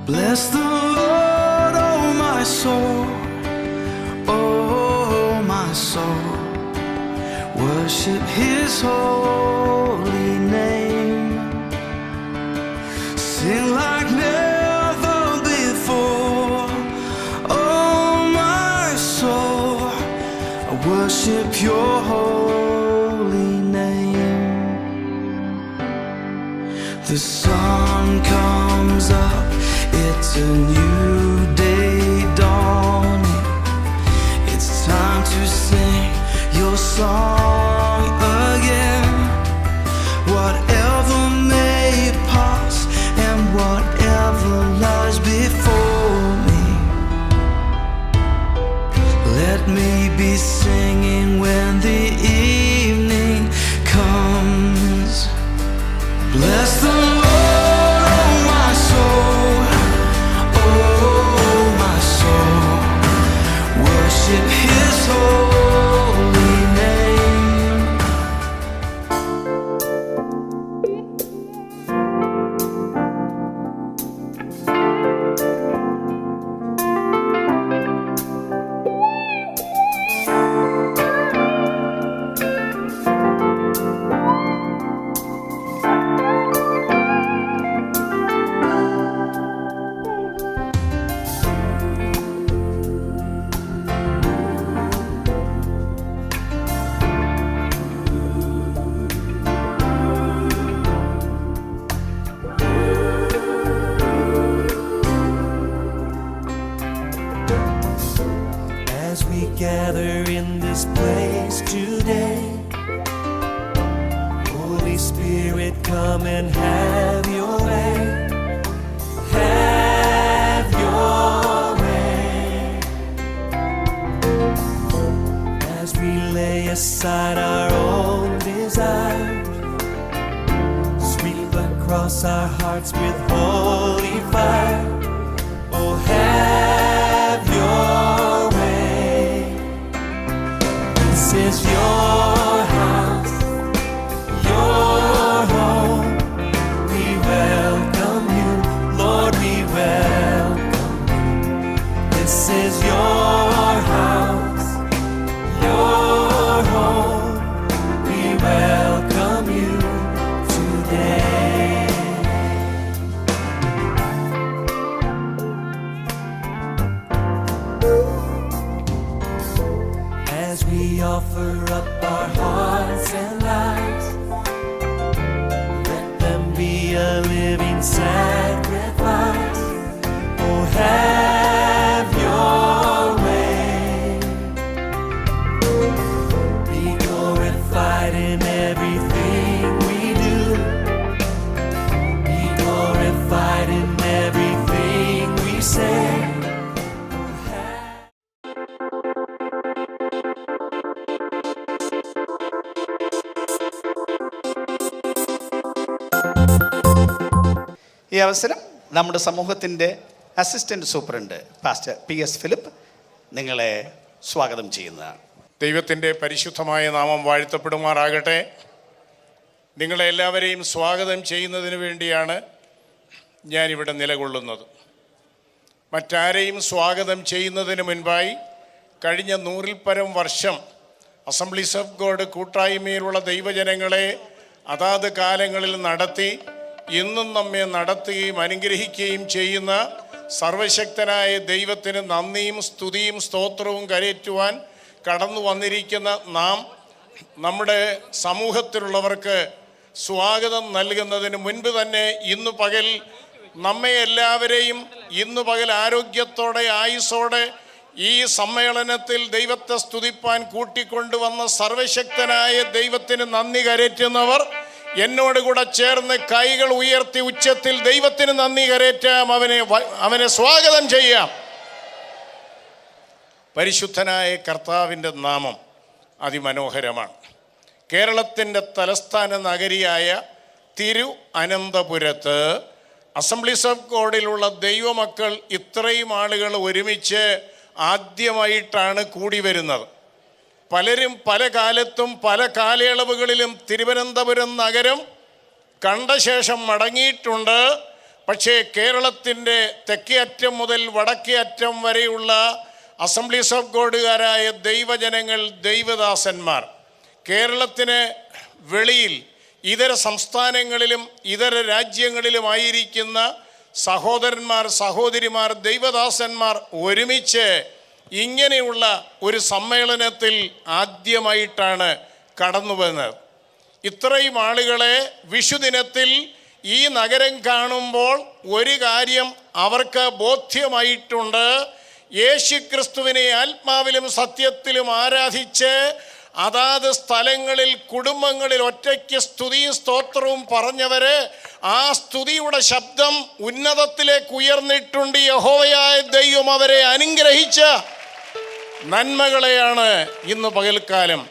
Bless the Lord, oh my soul, oh my soul. Worship His holy name. Sing like never before, oh my soul. I worship Your holy name. The sun comes up, it's a new day dawning. It's time to sing Your song again. Whatever may pass and whatever lies before me, let me be singing when the evening comes. Bless the Lord, oh my soul, oh my soul. Worship His holy name. As we gather in this place today, Holy Spirit, come and have Your way. Have Your way. As we lay aside our own desires, sweep across our hearts with holy fire. Oh, have Your way. This is Your house, Your home. We welcome You, Lord, we welcome You. This is Your house, Your home. We welcome You today. As we offer up our hearts and lives, let them be a living sacrifice. Oh, have Your way. Be glorified in everything we do. Be glorified in everything we say. ഈ അവസരം നമ്മുടെ സമൂഹത്തിൻ്റെ assistant superintendent pastor PS Philip നിങ്ങളെ സ്വാഗതം ചെയ്യുന്നതാണ്. ദൈവത്തിൻ്റെ പരിശുദ്ധമായ നാമം വാഴ്ത്തപ്പെടുമാറാകട്ടെ. നിങ്ങളെ എല്ലാവരെയും സ്വാഗതം ചെയ്യുന്നതിന് വേണ്ടിയാണ് ഞാനിവിടെ നിലകൊള്ളുന്നത്. മറ്റാരെയും സ്വാഗതം ചെയ്യുന്നതിന് മുൻപായി കഴിഞ്ഞ 100-ൽ പരം വർഷം അസംബ്ലീസ് ഓഫ് ഗോഡ് കൂട്ടായ്മയിലുള്ള ദൈവജനങ്ങളെ അതാത് കാലങ്ങളിൽ നടത്തി ഇന്നും നമ്മെ നടത്തുകയും അനുഗ്രഹിക്കുകയും ചെയ്യുന്ന സർവശക്തനായ ദൈവത്തിന് നന്ദിയും സ്തുതിയും സ്തോത്രവും കരയേറ്റുവാൻ കടന്നു വന്നിരിക്കുന്ന നാം നമ്മുടെ സമൂഹത്തിലുള്ളവർക്ക് സ്വാഗതം നൽകുന്നതിന് മുൻപ് തന്നെ ഇന്നു പകൽ നമ്മെ എല്ലാവരെയും ഇന്നു പകൽ ആരോഗ്യത്തോടെ ആയുസ്സോടെ ഈ സമ്മേളനത്തിൽ ദൈവത്തെ സ്തുതിപ്പാൻ കൂട്ടിക്കൊണ്ടുവന്ന സർവശക്തനായ ദൈവത്തിന് നന്ദി കരേറ്റുന്നവർ എന്നോട് കൂടെ ചേർന്ന് കൈകൾ ഉയർത്തി ഉച്ചത്തിൽ ദൈവത്തിന് നന്ദി കരേറ്റാം. അവനെ സ്വാഗതം ചെയ്യാം. പരിശുദ്ധനായ കർത്താവിൻ്റെ നാമം അതിമനോഹരമാണ്. കേരളത്തിൻ്റെ തലസ്ഥാന നഗരിയായ തിരുവനന്തപുരത്ത് അസംബ്ലീസ് ഓഫ് ഗോഡിലുള്ള ദൈവമക്കൾ ഇത്രയും ആളുകൾ ഒരുമിച്ച് ആദ്യമായിട്ടാണ് കൂടി വരുന്നത്. പലരും പല കാലത്തും പല കാലയളവുകളിലും തിരുവനന്തപുരം നഗരം കണ്ട ശേഷം മടങ്ങിയിട്ടുണ്ട്. പക്ഷേ കേരളത്തിൻ്റെ തെക്കേ അറ്റം മുതൽ വടക്കേ അറ്റം വരെയുള്ള അസംബ്ലീസ് ഓഫ് ഗോഡുകാരായ ദൈവജനങ്ങൾ, ദൈവദാസന്മാർ, കേരളത്തിന് വെളിയിൽ ഇതര സംസ്ഥാനങ്ങളിലും ഇതര രാജ്യങ്ങളിലുമായിരിക്കുന്ന സഹോദരന്മാർ, സഹോദരിമാർ, ദൈവദാസന്മാർ ഒരുമിച്ച് ഇങ്ങനെയുള്ള ഒരു സമ്മേളനത്തിൽ ആദ്യമായിട്ടാണ് കടന്നു വന്നത്. ഇത്രയും ആളുകളെ വിഷുദിനത്തിൽ ഈ നഗരം കാണുമ്പോൾ ഒരു കാര്യം അവർക്ക് ബോധ്യമായിട്ടുണ്ട്. യേശുക്രിസ്തുവിനെ ആത്മാവിലും സത്യത്തിലും ആരാധിച്ച് അതാത് സ്ഥലങ്ങളിൽ കുടുംബങ്ങളിൽ ഒറ്റയ്ക്ക് സ്തുതിയും സ്തോത്രവും പറഞ്ഞവര് ആ സ്തുതിയുടെ ശബ്ദം ഉന്നതത്തിലേക്ക് ഉയർന്നിട്ടുണ്ട്. യഹോവയായ ദൈവം അവരെ അനുഗ്രഹിച്ച നന്മകളെയാണ് ഇന്ന് പകൽക്കാലം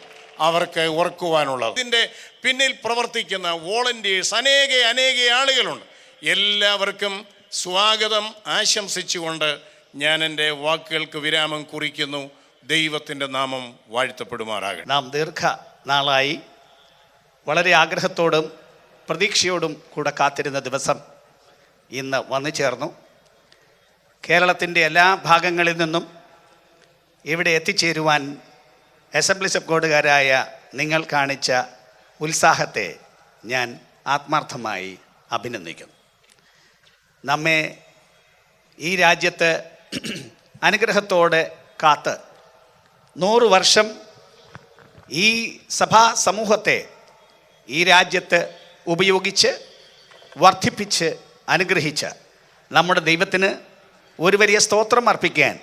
അവർക്ക് ഓർക്കുവാനുള്ളത്. ഇതിൻ്റെ പിന്നിൽ പ്രവർത്തിക്കുന്ന വോളണ്ടിയേഴ്സ് അനേക ആളുകളുണ്ട്. എല്ലാവർക്കും സ്വാഗതം ആശംസിച്ചുകൊണ്ട് ഞാൻ എൻ്റെ വാക്കുകൾക്ക് വിരാമം കുറിക്കുന്നു. ദൈവത്തിൻ്റെ നാമം വാഴ്ത്തപ്പെടുമാറാകട്ടെ. നാം ദീർഘനാളായി വളരെ ആഗ്രഹത്തോടും പ്രതീക്ഷയോടും കൂടെ കാത്തിരുന്ന ദിവസം ഇന്ന് വന്നു ചേർന്നു. കേരളത്തിൻ്റെ എല്ലാ ഭാഗങ്ങളിൽ നിന്നും ഇവിടെ എത്തിച്ചേരുവാൻ അസംബ്ലീസ് ഓഫ് ഗോഡുകാരായ നിങ്ങൾ കാണിച്ച ഉത്സാഹത്തെ ഞാൻ ആത്മാർത്ഥമായി അഭിനന്ദിക്കുന്നു. നമ്മെ ഈ രാജ്യത്ത് അനുഗ്രഹത്തോടെ കാത്ത് 100 വർഷം ഈ സഭാ സമൂഹത്തെ ഈ രാജ്യത്ത് ഉപയോഗിച്ച് വർദ്ധിപ്പിച്ച് അനുഗ്രഹിച്ച നമ്മുടെ ദൈവത്തിന് ഒരു വലിയ സ്തോത്രം അർപ്പിക്കാൻ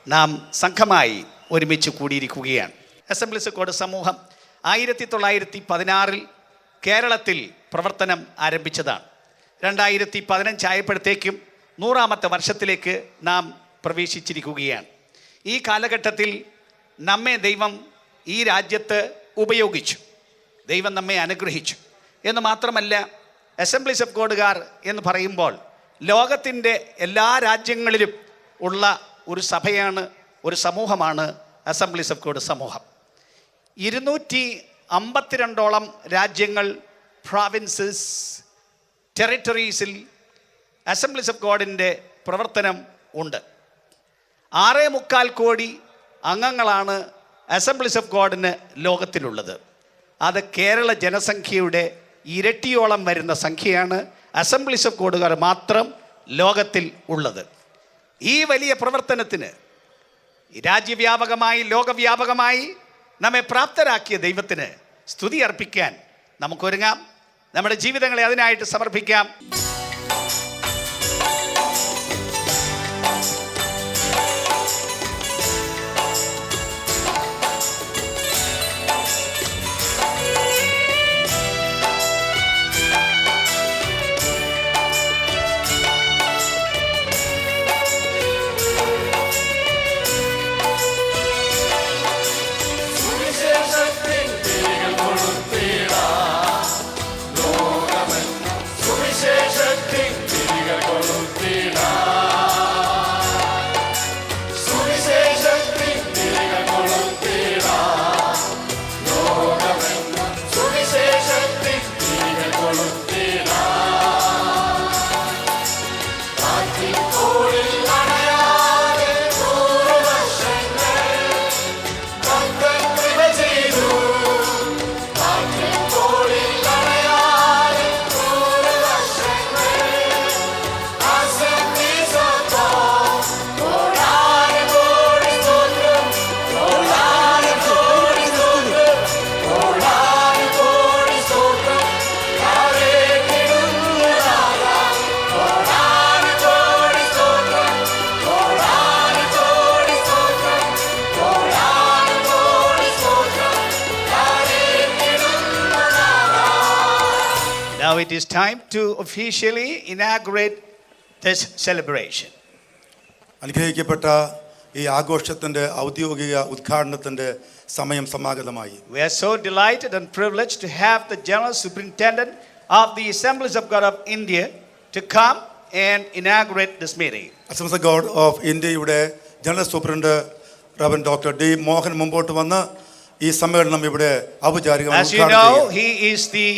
നാം സംഘമായി ഒരുമിച്ച് കൂടിയിരിക്കുകയാണ്. അസംബ്ലീസ് ഓഫ് ഗോഡ് സമൂഹം 1916 കേരളത്തിൽ പ്രവർത്തനം ആരംഭിച്ചതാണ്. 2015 ആയപ്പോഴത്തേക്കും 100ാമത്തെ വർഷത്തിലേക്ക് നാം പ്രവേശിച്ചിരിക്കുകയാണ്. ഈ കാലഘട്ടത്തിൽ നമ്മെ ദൈവം ഈ രാജ്യത്ത് ഉപയോഗിച്ചു, ദൈവം നമ്മെ അനുഗ്രഹിച്ചു എന്ന് മാത്രമല്ല, അസംബ്ലീസ് ഓഫ് ഗോഡുകാർ എന്ന് പറയുമ്പോൾ ലോകത്തിൻ്റെ എല്ലാ രാജ്യങ്ങളിലും ഉള്ള ഒരു സഭയാണ്, ഒരു സമൂഹമാണ് അസംബ്ലീസ് ഓഫ് ഗോഡ് സമൂഹം. 252ഓളം രാജ്യങ്ങൾ, പ്രോവിൻസസ്, ടെറിട്ടറീസിൽ അസംബ്ലീസ് ഓഫ് ഗോഡിൻ്റെ പ്രവർത്തനം ഉണ്ട്. 6.25 കോടി അംഗങ്ങളാണ് അസംബ്ലീസ് ഓഫ് ഗോഡിന് ലോകത്തിലുള്ളത്. അത് കേരള ജനസംഖ്യയുടെ ഇരട്ടിയോളം വരുന്ന സംഖ്യയാണ് അസംബ്ലീസ് ഓഫ് ഗോഡുകാർ മാത്രം ലോകത്തിൽ ഉള്ളത്. ഈ വലിയ പ്രവർത്തനത്തിന് രാജ്യവ്യാപകമായി ലോകവ്യാപകമായി നമ്മെ പ്രാപ്തരാക്കിയ ദൈവത്തിന് സ്തുതി അർപ്പിക്കാൻ നമുക്കൊരുങ്ങാം. നമ്മുടെ ജീവിതങ്ങളെ അതിനായിട്ട് സമർപ്പിക്കാം. Now it is time to officially inaugurate this celebration. അനുഗ്രഹിക്കപ്പെട്ട ഈ ആഘോഷത്തിന്റെ ഔദ്യോഗിക ഉദ്ഘാടനത്തിന്റെ സമയം സമാഗതമായി. We are so delighted and privileged to have the General Superintendent of the Assemblies of God of India to come and inaugurate this meeting. Assemblies of God of India general superintendent Rev doctor D Mohan മുമ്പോട്ട് വന്ന് ഈ സമ്മേളനം ഇവിടെ ഔപചാരികമായി ഉദ്ഘാടനം ചെയ്യും. As you know, he is the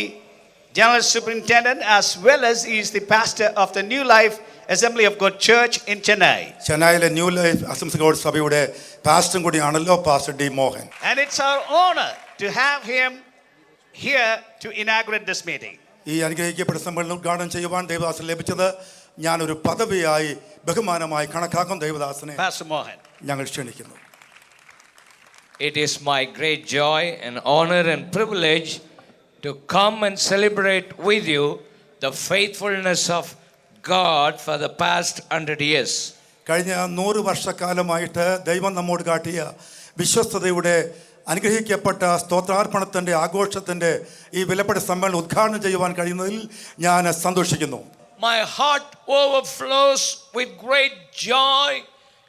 General Superintendent, as well as he is the pastor of the New Life Assembly of God Church in Chennai. ചെന്നൈയിലെ new life assemblies God സഭയുടെ പാസ്റ്ററും കൂടിയാണല്ലോ pastor D Mohan. And it's our honor to have him here to inaugurate this meeting. ഈ അനുഗ്രഹിക്കപ്പെട്ട സമ്മേളനം ഉദ്ഘാടനം ചെയ്യുവാൻ ദേവദാസൻ ലഭിച്ചത് ഞാനൊരു പദവിയായി ബഹുമാനമായി കണക്കാക്കും. ദേവദാസനെ Pastor Mohan. ഞങ്ങൾ ക്ഷണിക്കുന്നു. It is my great joy and honor and privilege to come and celebrate with you the faithfulness of God for the past 100 years. കഴിഞ്ഞ 100 വർഷക്കാലമായിട്ട് ദൈവം നമ്മോട് കാട്ടിയ വിശ്വസ്തതയുടെ അനുഗ്രഹിക്കപ്പെട്ട സ്തോത്രാർപ്പണത്തിൻ്റെ ആഘോഷത്തിൻ്റെ ഈ വിലപ്പെട്ട സമ്മേളനം ഉദ്ഘാടനം ചെയ്യുവാൻ കഴിയുന്നതിൽ ഞാൻ സന്തോഷിക്കുന്നു. My heart overflows with great joy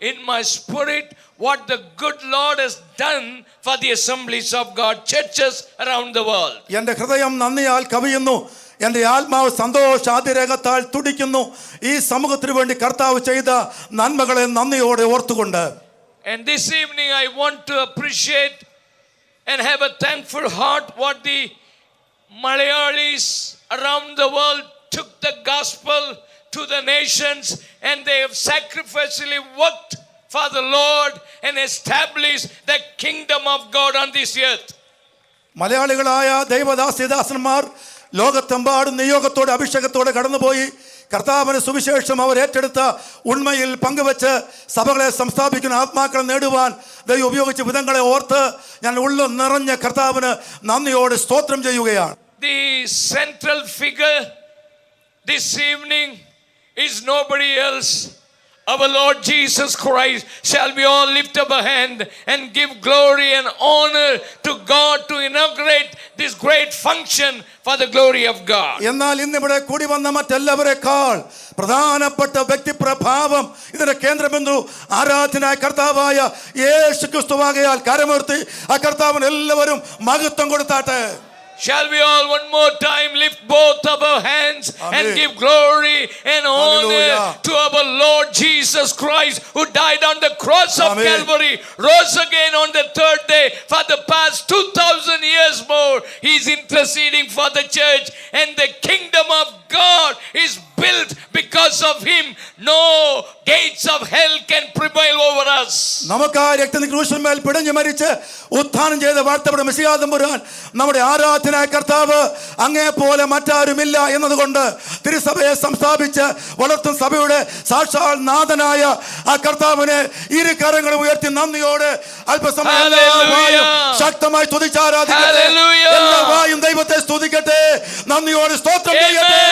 in my spirit what the good Lord has done for the assemblies of God, churches around the world. എൻ്റെ ഹൃദയം നന്ദിയാൽ കവിയുന്നു, എൻ്റെ ആത്മാവ് സന്തോഷാതിരേകത്താൽ തുടിക്കുന്നു ഈ സമൂഹത്തിന് വേണ്ടി കർത്താവ് ചെയ്ത നന്മകളെ നന്ദിയോടെ ഓർത്തുകൊണ്ട്. And this evening I want to appreciate and have a thankful heart what the Malayalis around the world took the gospel to the nations, and they have sacrificially worked for the Lord and established the kingdom of God on this earth. മലയാളികളായ ദൈവദാസന്മാർ ലോകത്തെമ്പാടും നിയോഗത്തോടെ അഭിഷേകത്തോടെ കടന്നുപോയി കർത്താവിന്റെ സുവിശേഷം അവർ ഏറ്റെടുത്ത ഉണ്മയിൽ പങ്കുവെച്ച് സഭകളെ സംസ്ഥാപിക്കുന്ന ആത്മാക്കളെ നേടുവാൻ ദൈവം ഉപയോഗിച്ച വിധങ്ങളെ ഓർത്ത് ഞാൻ ഉള്ളം നിറഞ്ഞ കർത്താവിന് നന്ദിയോടെ സ്തോത്രം ചെയ്യുകയാണ്. The central figure this evening is nobody else. Our Lord Jesus Christ. Shall we all lift up a hand and give glory and honor to God to inaugurate this great function for the glory of God. എന്നാൽ ഇന്നിവിടെ കൂടി വന്ന മറ്റെല്ലാവരെക്കാൾ പ്രധാനപ്പെട്ട വ്യക്തിപ്രഭാവം ഇതിന്റെ കേന്ദ്രബിന്ദു ആരാധനായ കർത്താവായ യേശു ക്രിസ്തുവാകയാൽ കരമുയർത്തി ആ കർത്താവിന് എല്ലാവരും മഹത്വം കൊടുത്താട്ടെ. Shall we all one more time lift both of our hands Amen. and give glory and honor Hallelujah. to our Lord Jesus Christ, who died on the cross of Amen. Calvary, rose again on the third day. For the past 2000 years more, he is interceding for the church, and the kingdom of God is built because of him. No gates of hell can prevail over us. നമുക്കായി രക്തം ക്രൂശിന്മേൽ പിടഞ്ഞു മരിച്ച് ഉത്ഥാനം ചെയ്ത വാഴ്ത്തപ്പെട്ട മെസ്സിയാ തമ്പുരാൻ നമ്മുടെ ആരാധനായ കർത്താവ് അങ്ങേ പോലെ മറ്റാരുമില്ല എന്നതുകൊണ്ട് തിരുസഭയെ സംസ്ഥാപിച്ച് വളർത്തും സഭയുടെ സാക്ഷാൽ നാഥനായ ആ കർത്താവിനെ ഇരു കരങ്ങളും ഉയർത്തി നന്ദിയോടെ അല്പസമയം ശക്തമായി സ്തുതിച്ചാരാധിക്കട്ടെ. എല്ലാ വായും ദൈവത്തെ സ്തുതിക്കട്ടെ, നന്ദിയോടെ സ്തോത്രം ചെയ്യട്ടെ.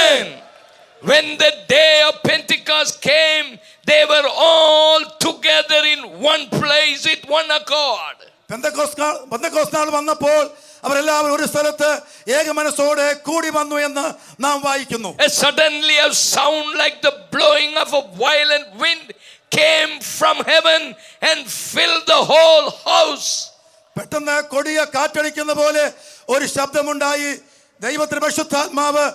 When the day of Pentecost came, they were all together in one place with one accord. Pentecost നാൾ വന്നപ്പോൾ അവരെല്ലാവരും ഒരു സ്ഥലത്ത് ഏകമനസ്സോടെ കൂടി വന്നു എന്ന് നാം വായിക്കുന്നു. Suddenly a sound like the blowing of a violent wind came from heaven and filled the whole house. പെട്ടെന്ന് കൊടിയ കാറ്റടിക്കുന്ന പോലെ ഒരു ശബ്ദമുണ്ടായി. ദൈവത്തിന്റെ പരിശുദ്ധാത്മാവ്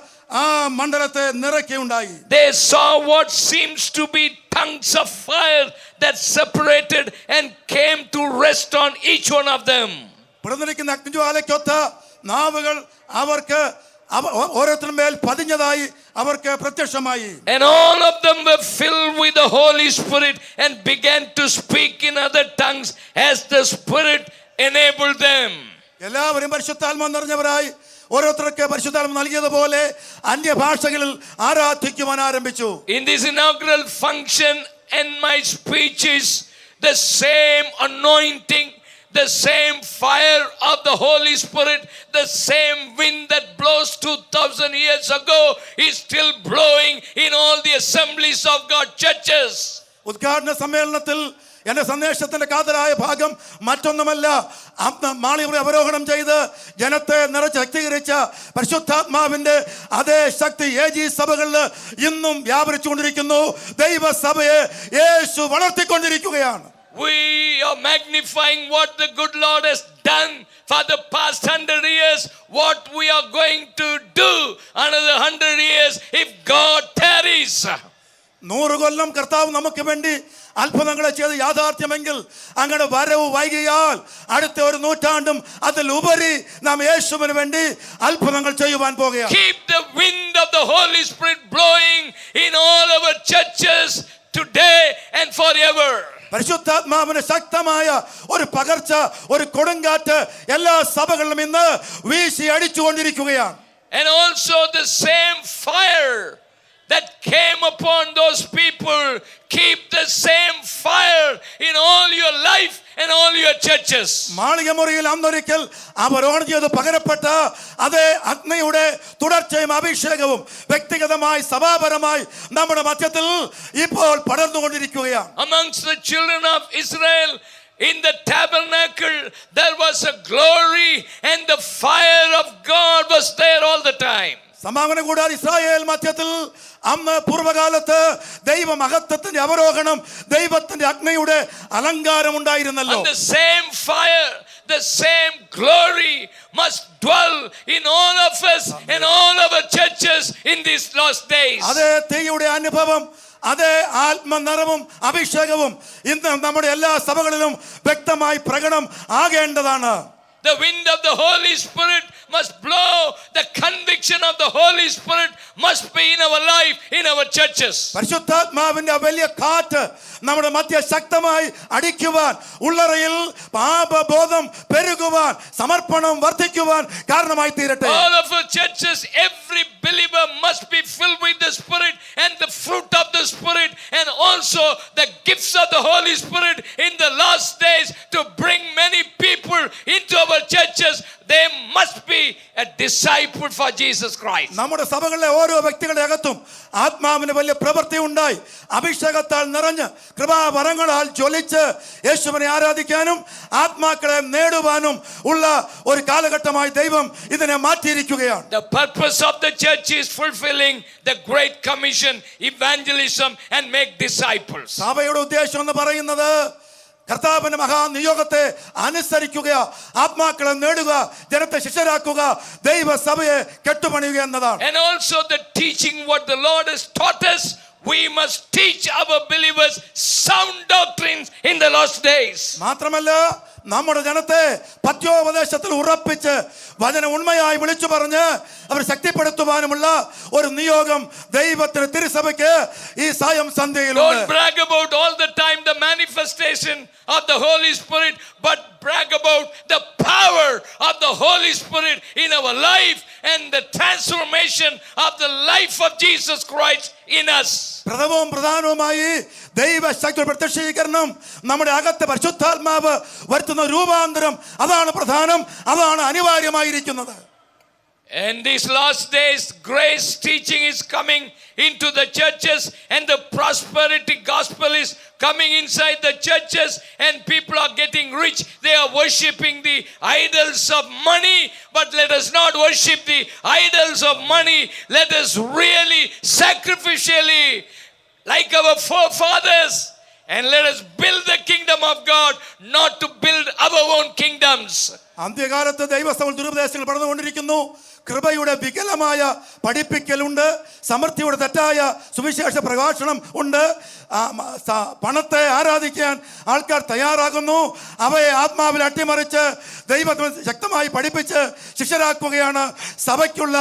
ആ മണ്ഡലത്തെ നിറയ്ക്കുകയുണ്ടായി. They saw what seems to be tongues of fire that separated and came to rest on each one of them. പിളർന്നിരിക്കുന്ന അഗ്നിജ്വാലയ്ക്കൊത്ത നാവുകൾ അവർക്ക് ഓരോരുത്തരുടെ മേൽ പതിഞ്ഞതായി അവർക്ക് പ്രത്യക്ഷമായി. And all of them were filled with the Holy Spirit and began to speak in other tongues as the Spirit enabled them. എല്ലാവരും പരിശുദ്ധാത്മാവ് നിറഞ്ഞവരായി ഓരോരുത്തർക്ക് പരിശുദ്ധാത്മാവ് നൽകിയതുപോലെ അന്യഭാഷകളിൽ ആരാധിക്കുവാൻ ആരംഭിച്ചു. In this inaugural function and my speeches, the same anointing, the same fire of the Holy Spirit, the same wind that blows 2000 years ago is still blowing in all the assemblies of God churches. ഉദ്ഘാടന സമ്മേളനത്തിൽ എന്റെ സന്ദേശത്തിന്റെ കാതലായ ഭാഗം മറ്റൊന്നുമല്ല, മാളിമുറി അവരോഹണം ചെയ്ത് ജനത്തെ നിറച്ച് ശക്തീകരിച്ച പരിശുദ്ധാത്മാവിന്റെ അതേ ശക്തി ഏജി സഭകളിൽ ഇന്നും വ്യാപരിച്ചുകൊണ്ടിരിക്കുന്നു. ദൈവസഭയെ യേശു വളർത്തിക്കൊണ്ടിരിക്കുകയാണ്. We are magnifying what the good Lord has done for the past 100 years, what we are going to do another 100 years if God tarries. 100 കൊല്ലം കർത്താവ് നമുക്ക് വേണ്ടി അത്ഭുതങ്ങളെ ചെയ്ത് യാഥാർത്ഥ്യമെങ്കിൽ അങ്ങനെ വരവ് വൈകിയാൽ അടുത്ത ഒരു നൂറ്റാണ്ടും അതിലുപരി നാം യേശുവിന് വേണ്ടി അത്ഭുതങ്ങൾ ചെയ്യുവാൻ പോകുകയാണ്. Keep the wind of the Holy Spirit blowing in all our churches today and forever. പരിശുദ്ധാത്മാവിന് ശക്തമായ ഒരു പകർച്ച, ഒരു കൊടുങ്കാറ്റ് എല്ലാ സഭകളിലും ഇന്ന് വീശി അടിച്ചുകൊണ്ടിരിക്കുകയാണ്. And also the same fire that came upon those people, keep the same fire in all your life and all your churches. മാളികമുറിയിൽ അന്നൊരിക്കൽ അവർ ഓൺ ചെയ്ത് പകരപ്പെട്ട അതേ അഗ്നിയുടെ തുടർച്ചയും അഭിഷേകവും വ്യക്തിഗതമായി സഭാപരമായി നമ്മുടെ മധ്യത്തിൽ ഇപ്പോൾ പടർന്നുകൊണ്ടിരിക്കുകയാണ്. Amongst the children of Israel, in the tabernacle, there was a glory and the fire of God was there all the time. സമാഗമന കൂടാതെ ഇസ്രായേൽ മധ്യത്തിൽ അന്ന് പൂർവ്വകാലത്ത് ദൈവമഹത്വത്തിന്റെ അവരോഹണം, ദൈവത്തിന്റെ അഗ്നിയുടെ അലങ്കാരം ഉണ്ടായിരുന്നല്ലോ. And the same fire, the same glory must dwell in all of us and all our churches in these last days. അതേ തീയുടെ അനുഭവം, അതേ ആത്മനിറവും അഭിഷേകവും ഇന്ന് നമ്മുടെ എല്ലാ സഭകളിലും വ്യക്തമായി പ്രകടം ആകേണ്ടതാണ്. The wind of the Holy Spirit must blow. The conviction of the Holy Spirit must be in our life, in our churches. പരിശുദ്ധാത്മാവിന്റെ വലിയ കാറ്റ് നമ്മുടെ മധ്യ ശക്തമായി അടിക്കുവാൻ, ഉള്ളറയിൽ പാപബോധം പെരുകുവാൻ, സമർപ്പണം വർദ്ധിക്കുവാൻ കാരണമായി തീരട്ടെ. All of our churches, every believer must be filled with the Spirit and the fruit of the Spirit and also the gifts of the Holy Spirit in the last days to bring many people into our churches. They must be a disciple for Jesus Christ. നമ്മുടെ സഭകളിലെ ഓരോ വ്യക്തികളുടെ അകത്തും ആത്മാവിന് വലിയ പ്രവൃത്തി ഉണ്ടായി അഭിഷേകത്താൽ നിറഞ്ഞ് കൃപാവരങ്ങളാൽ ജ്വലിച്ച് യേശുവിനെ ആരാധിക്കാനും ആത്മാക്കളെ നേടുവാനും ഉള്ള ഒരു കാലഘട്ടമായി ദൈവം ഇതിനെ മാറ്റിയിരിക്കുകയാണ്. The purpose of the church is fulfilling the great commission, evangelism and make disciples. സഭയുടെ ഉദ്ദേശം എന്ന് പറയുന്നത് കർത്താവിന്റെ മഹാനിയോഗത്തെ അനുസരിക്കുക, ആത്മാക്കളെ നേടുക, ജനത്തെ ശിഷ്യരാക്കുക, ദൈവസഭയെ കെട്ടുപണിയുക എന്നതാണ്. And also the teaching what the Lord has taught us, we must teach our believers sound doctrines in the last days. മാത്രമല്ല നമ്മുടെ ജനത്തെ പത്യോപദേശത്തിൽ ഉറപ്പിച്ച് വചന ഉണ്മയായി വിളിച്ചു പറഞ്ഞ് അവർ ശക്തിപ്പെടുത്തുവാനുമുള്ള ഒരു നിയോഗം ദൈവത്തിന്റെ തിരുസഭയ്ക്ക് ഈ സായം സന്ധ്യയിലുണ്ട്. Don't brag about all the time the manifestation of the Holy Spirit, but brag about the power of the Holy Spirit in our life and the transformation of the life of Jesus Christ in us. പ്രഥമവും പ്രധാനവുമായി ദൈവശക്തിയുടെ പ്രത്യക്ഷീകരണം, നമ്മുടെ അകത്തെ പരിശുദ്ധാത്മാവ് വരുത്തുന്ന രൂപാന്തരം, അതാണ് പ്രധാനം, അതാണ് അനിവാര്യമായിരിക്കുന്നത്. And these last days, grace teaching is coming into the churches and the prosperity gospel is coming inside the churches and people are getting rich. They are worshipping the idols of money, but let us not worship the idols of money. Let us really sacrificially, like our forefathers, and let us build the kingdom of God, not to build our own kingdoms. അന്ത്യകാലത്ത് ദൈവസഭ ദുരുപദേശങ്ങൾ പടർന്നുകൊണ്ടിരിക്കുന്നു. കൃപയുടെ വികലമായ പഠിപ്പിക്കലുണ്ട്, സമൃദ്ധിയുടെ തെറ്റായ സുവിശേഷ പ്രഭാഷണം ഉണ്ട്, പണത്തെ ആരാധിക്കാൻ ആൾക്കാർ തയ്യാറാകുന്നു. അവയെ ആത്മാവിൽ അട്ടിമറിച്ച് ദൈവത്തെ ശക്തമായി പഠിപ്പിച്ച് ശിഷ്യരാക്കുകയാണ് സഭയ്ക്കുള്ള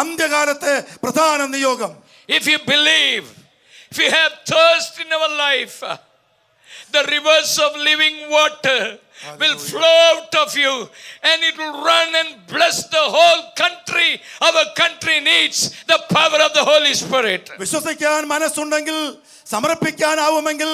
അന്ത്യകാലത്തെ പ്രധാന നിയോഗം. If you believe, if you have thirst in our life, the rivers of living water will flow out of you and it will run and bless the whole country. Our country needs the power of the Holy Spirit. വിശ്വസിക്കാൻ മനസ്സുണ്ടെങ്കിൽ, സമർപ്പിക്കാനാവുമെങ്കിൽ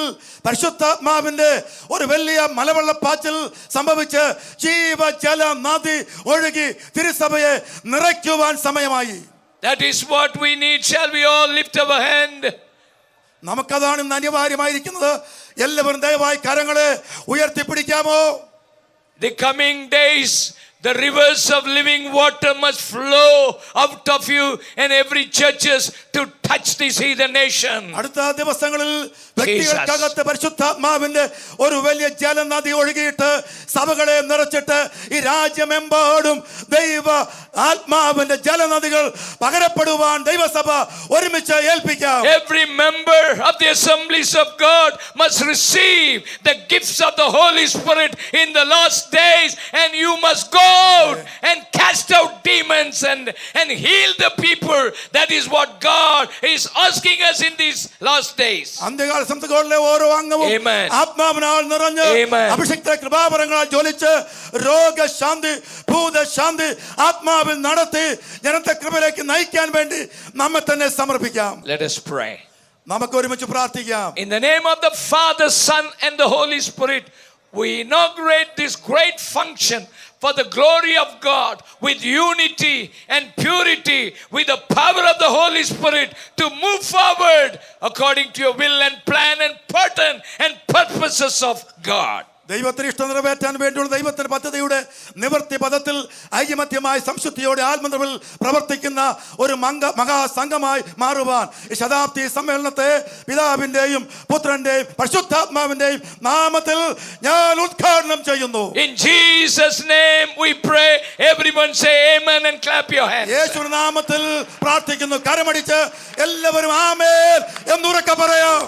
പരിശുദ്ധാത്മാവിന്റെ ഒരു വലിയ മലവെള്ളപ്പാച്ചിൽ സംഭവിച്ച് ജീവജല നദി ഒഴുകി തിരുസഭയെ നിറയ്ക്കുവാൻ സമയമായി. That is what we need. Shall we all lift our hand? നമുക്കതാണ് ഇന്ന് അനിവാര്യമായിരിക്കുന്നത്. എല്ലാവരും ദയവായി കരങ്ങളെ ഉയർത്തിപ്പിടിക്കാമോ? The coming days, the rivers of living water must flow out of you and every churches to touch this heathen nation. അടുത്ത ദിവസങ്ങളിൽ വ്യക്തികൾക്കകത്ത് പരിശുദ്ധാത്മാവിന്റെ ഒരു വലിയ ജലനദി ഒഴുകിയിട്ട് സഭകളെ നിറച്ചിട്ട് ഈ രാജ്യമെമ്പാടും ദൈവ ആത്മാവിന്റെ ജലനദികൾ പകരപ്പെടുവാൻ ദൈവസഭ ഒരുമിച്ച് ഏൽപ്പിക്കാം. Every member of the assemblies of God must receive the gifts of the Holy Spirit in the last days, and you must go out and cast out demons and heal the people. That is what God is asking us in these last days. അന്ത്യകാല സംഘങ്ങളിലെ ഓരോ അംഗവും ആത്മാവിനാൽ നിറഞ്ഞ് അഭിഷിക്ത കൃപാവരങ്ങളാൽ ജ്വലിച്ച് രോഗശാന്തി ഭൂതശാന്തി ആത്മാവിൽ നടത്തി ജനത്തെ കൃപയിലേക്ക് നയിക്കാൻ വേണ്ടി നമ്മെ തന്നെ സമർപ്പിക്കാം. Let us pray. നമുക്ക് ഒരുമിച്ച് പ്രാർത്ഥിക്കാം. In the name of the Father, Son and the Holy Spirit, we inaugurate this great function for the glory of God with unity and purity, with the power of the Holy Spirit to move forward according to your will and plan and pattern and purposes of God. ദൈവത്തിന് ഇഷ്ടം നിറവേറ്റാൻ വേണ്ടിയുള്ള ദൈവത്തിന്റെ പദ്ധതിയുടെ നിവൃത്തി പദത്തിൽ ഐകമത്യമായി സംശുദ്ധിയോടെ ആത്മനിർഭരിൽ പ്രവർത്തിക്കുന്ന ഒരു മഹാസംഘമായി മാറുവാൻ ഈ ശതാബ്ദി സമ്മേളനത്തെ പിതാവിന്റെയും പുത്രന്റെയും പരിശുദ്ധാത്മാവിന്റെയും നാമത്തിൽ ഞാൻ ഉദ്ഘാടനം ചെയ്യുന്നു. In Jesus name we pray. Everyone say amen and clap your hands. യേശുവിന്റെ നാമത്തിൽ പ്രാർത്ഥിക്കുന്നു. കരമടിച്ച് എല്ലാവരും ആമേൻ എന്നുറക്കെ പറയാം.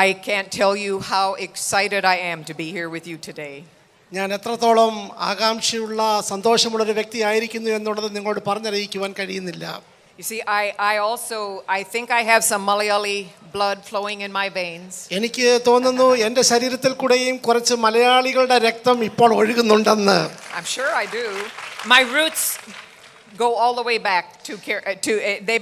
I can't tell you how excited I am to be here with you today. ഞാൻ എത്രത്തോളം ആകാംക്ഷയുള്ള സന്തോഷമുള്ളൊരു വ്യക്തിയായിരിക്കുന്നു എന്നുള്ളത് നിങ്ങളോട് പറഞ്ഞറിയിക്കുവാൻ കഴിയുന്നില്ല. You see, I think I have some Malayali blood flowing in my veins. എനിക്ക് തോന്നുന്നു എൻ്റെ ശരീരത്തിൽ കൂടെയും കുറച്ച് മലയാളികളുടെ രക്തം ഇപ്പോൾ ഒഴുകുന്നുണ്ടെന്ന്. I'm sure I do. My roots go all the way back they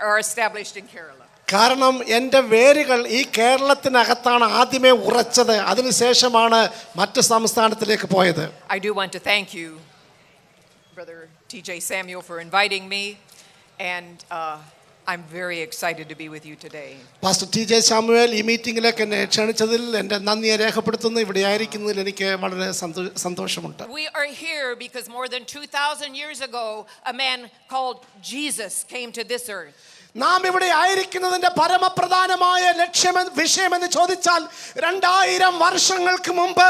are established in Kerala. കാരണം എൻ്റെ വേരുകൾ ഈ കേരളത്തിനകത്താണ് ആദ്യമേ ഉറച്ചത്. അതിനുശേഷമാണ് മറ്റ് സംസ്ഥാനത്തിലേക്ക് പോയത്. I do want to thank you, Brother TJ Samuel, for inviting me, and I'm very excited to be with you today. Pastor TJ Samuel ഈ മീറ്റിംഗിലേക്ക് എന്നെ ക്ഷണിച്ചതിൽ എൻ്റെ നന്ദിയെ രേഖപ്പെടുത്തുന്നു. ഇവിടെ ആയിരിക്കുന്നതിൽ എനിക്ക് വളരെ സന്തോഷമുണ്ട്. We are here because more than 2000 years ago a man called Jesus came to this earth. നാം ഇവിടെ ആയിരിക്കുന്നതിന്റെ പരമപ്രധാനമായ വിഷയമെന്ന് ചോദിച്ചാൽ 2000 വർഷങ്ങൾക്ക് മുമ്പ്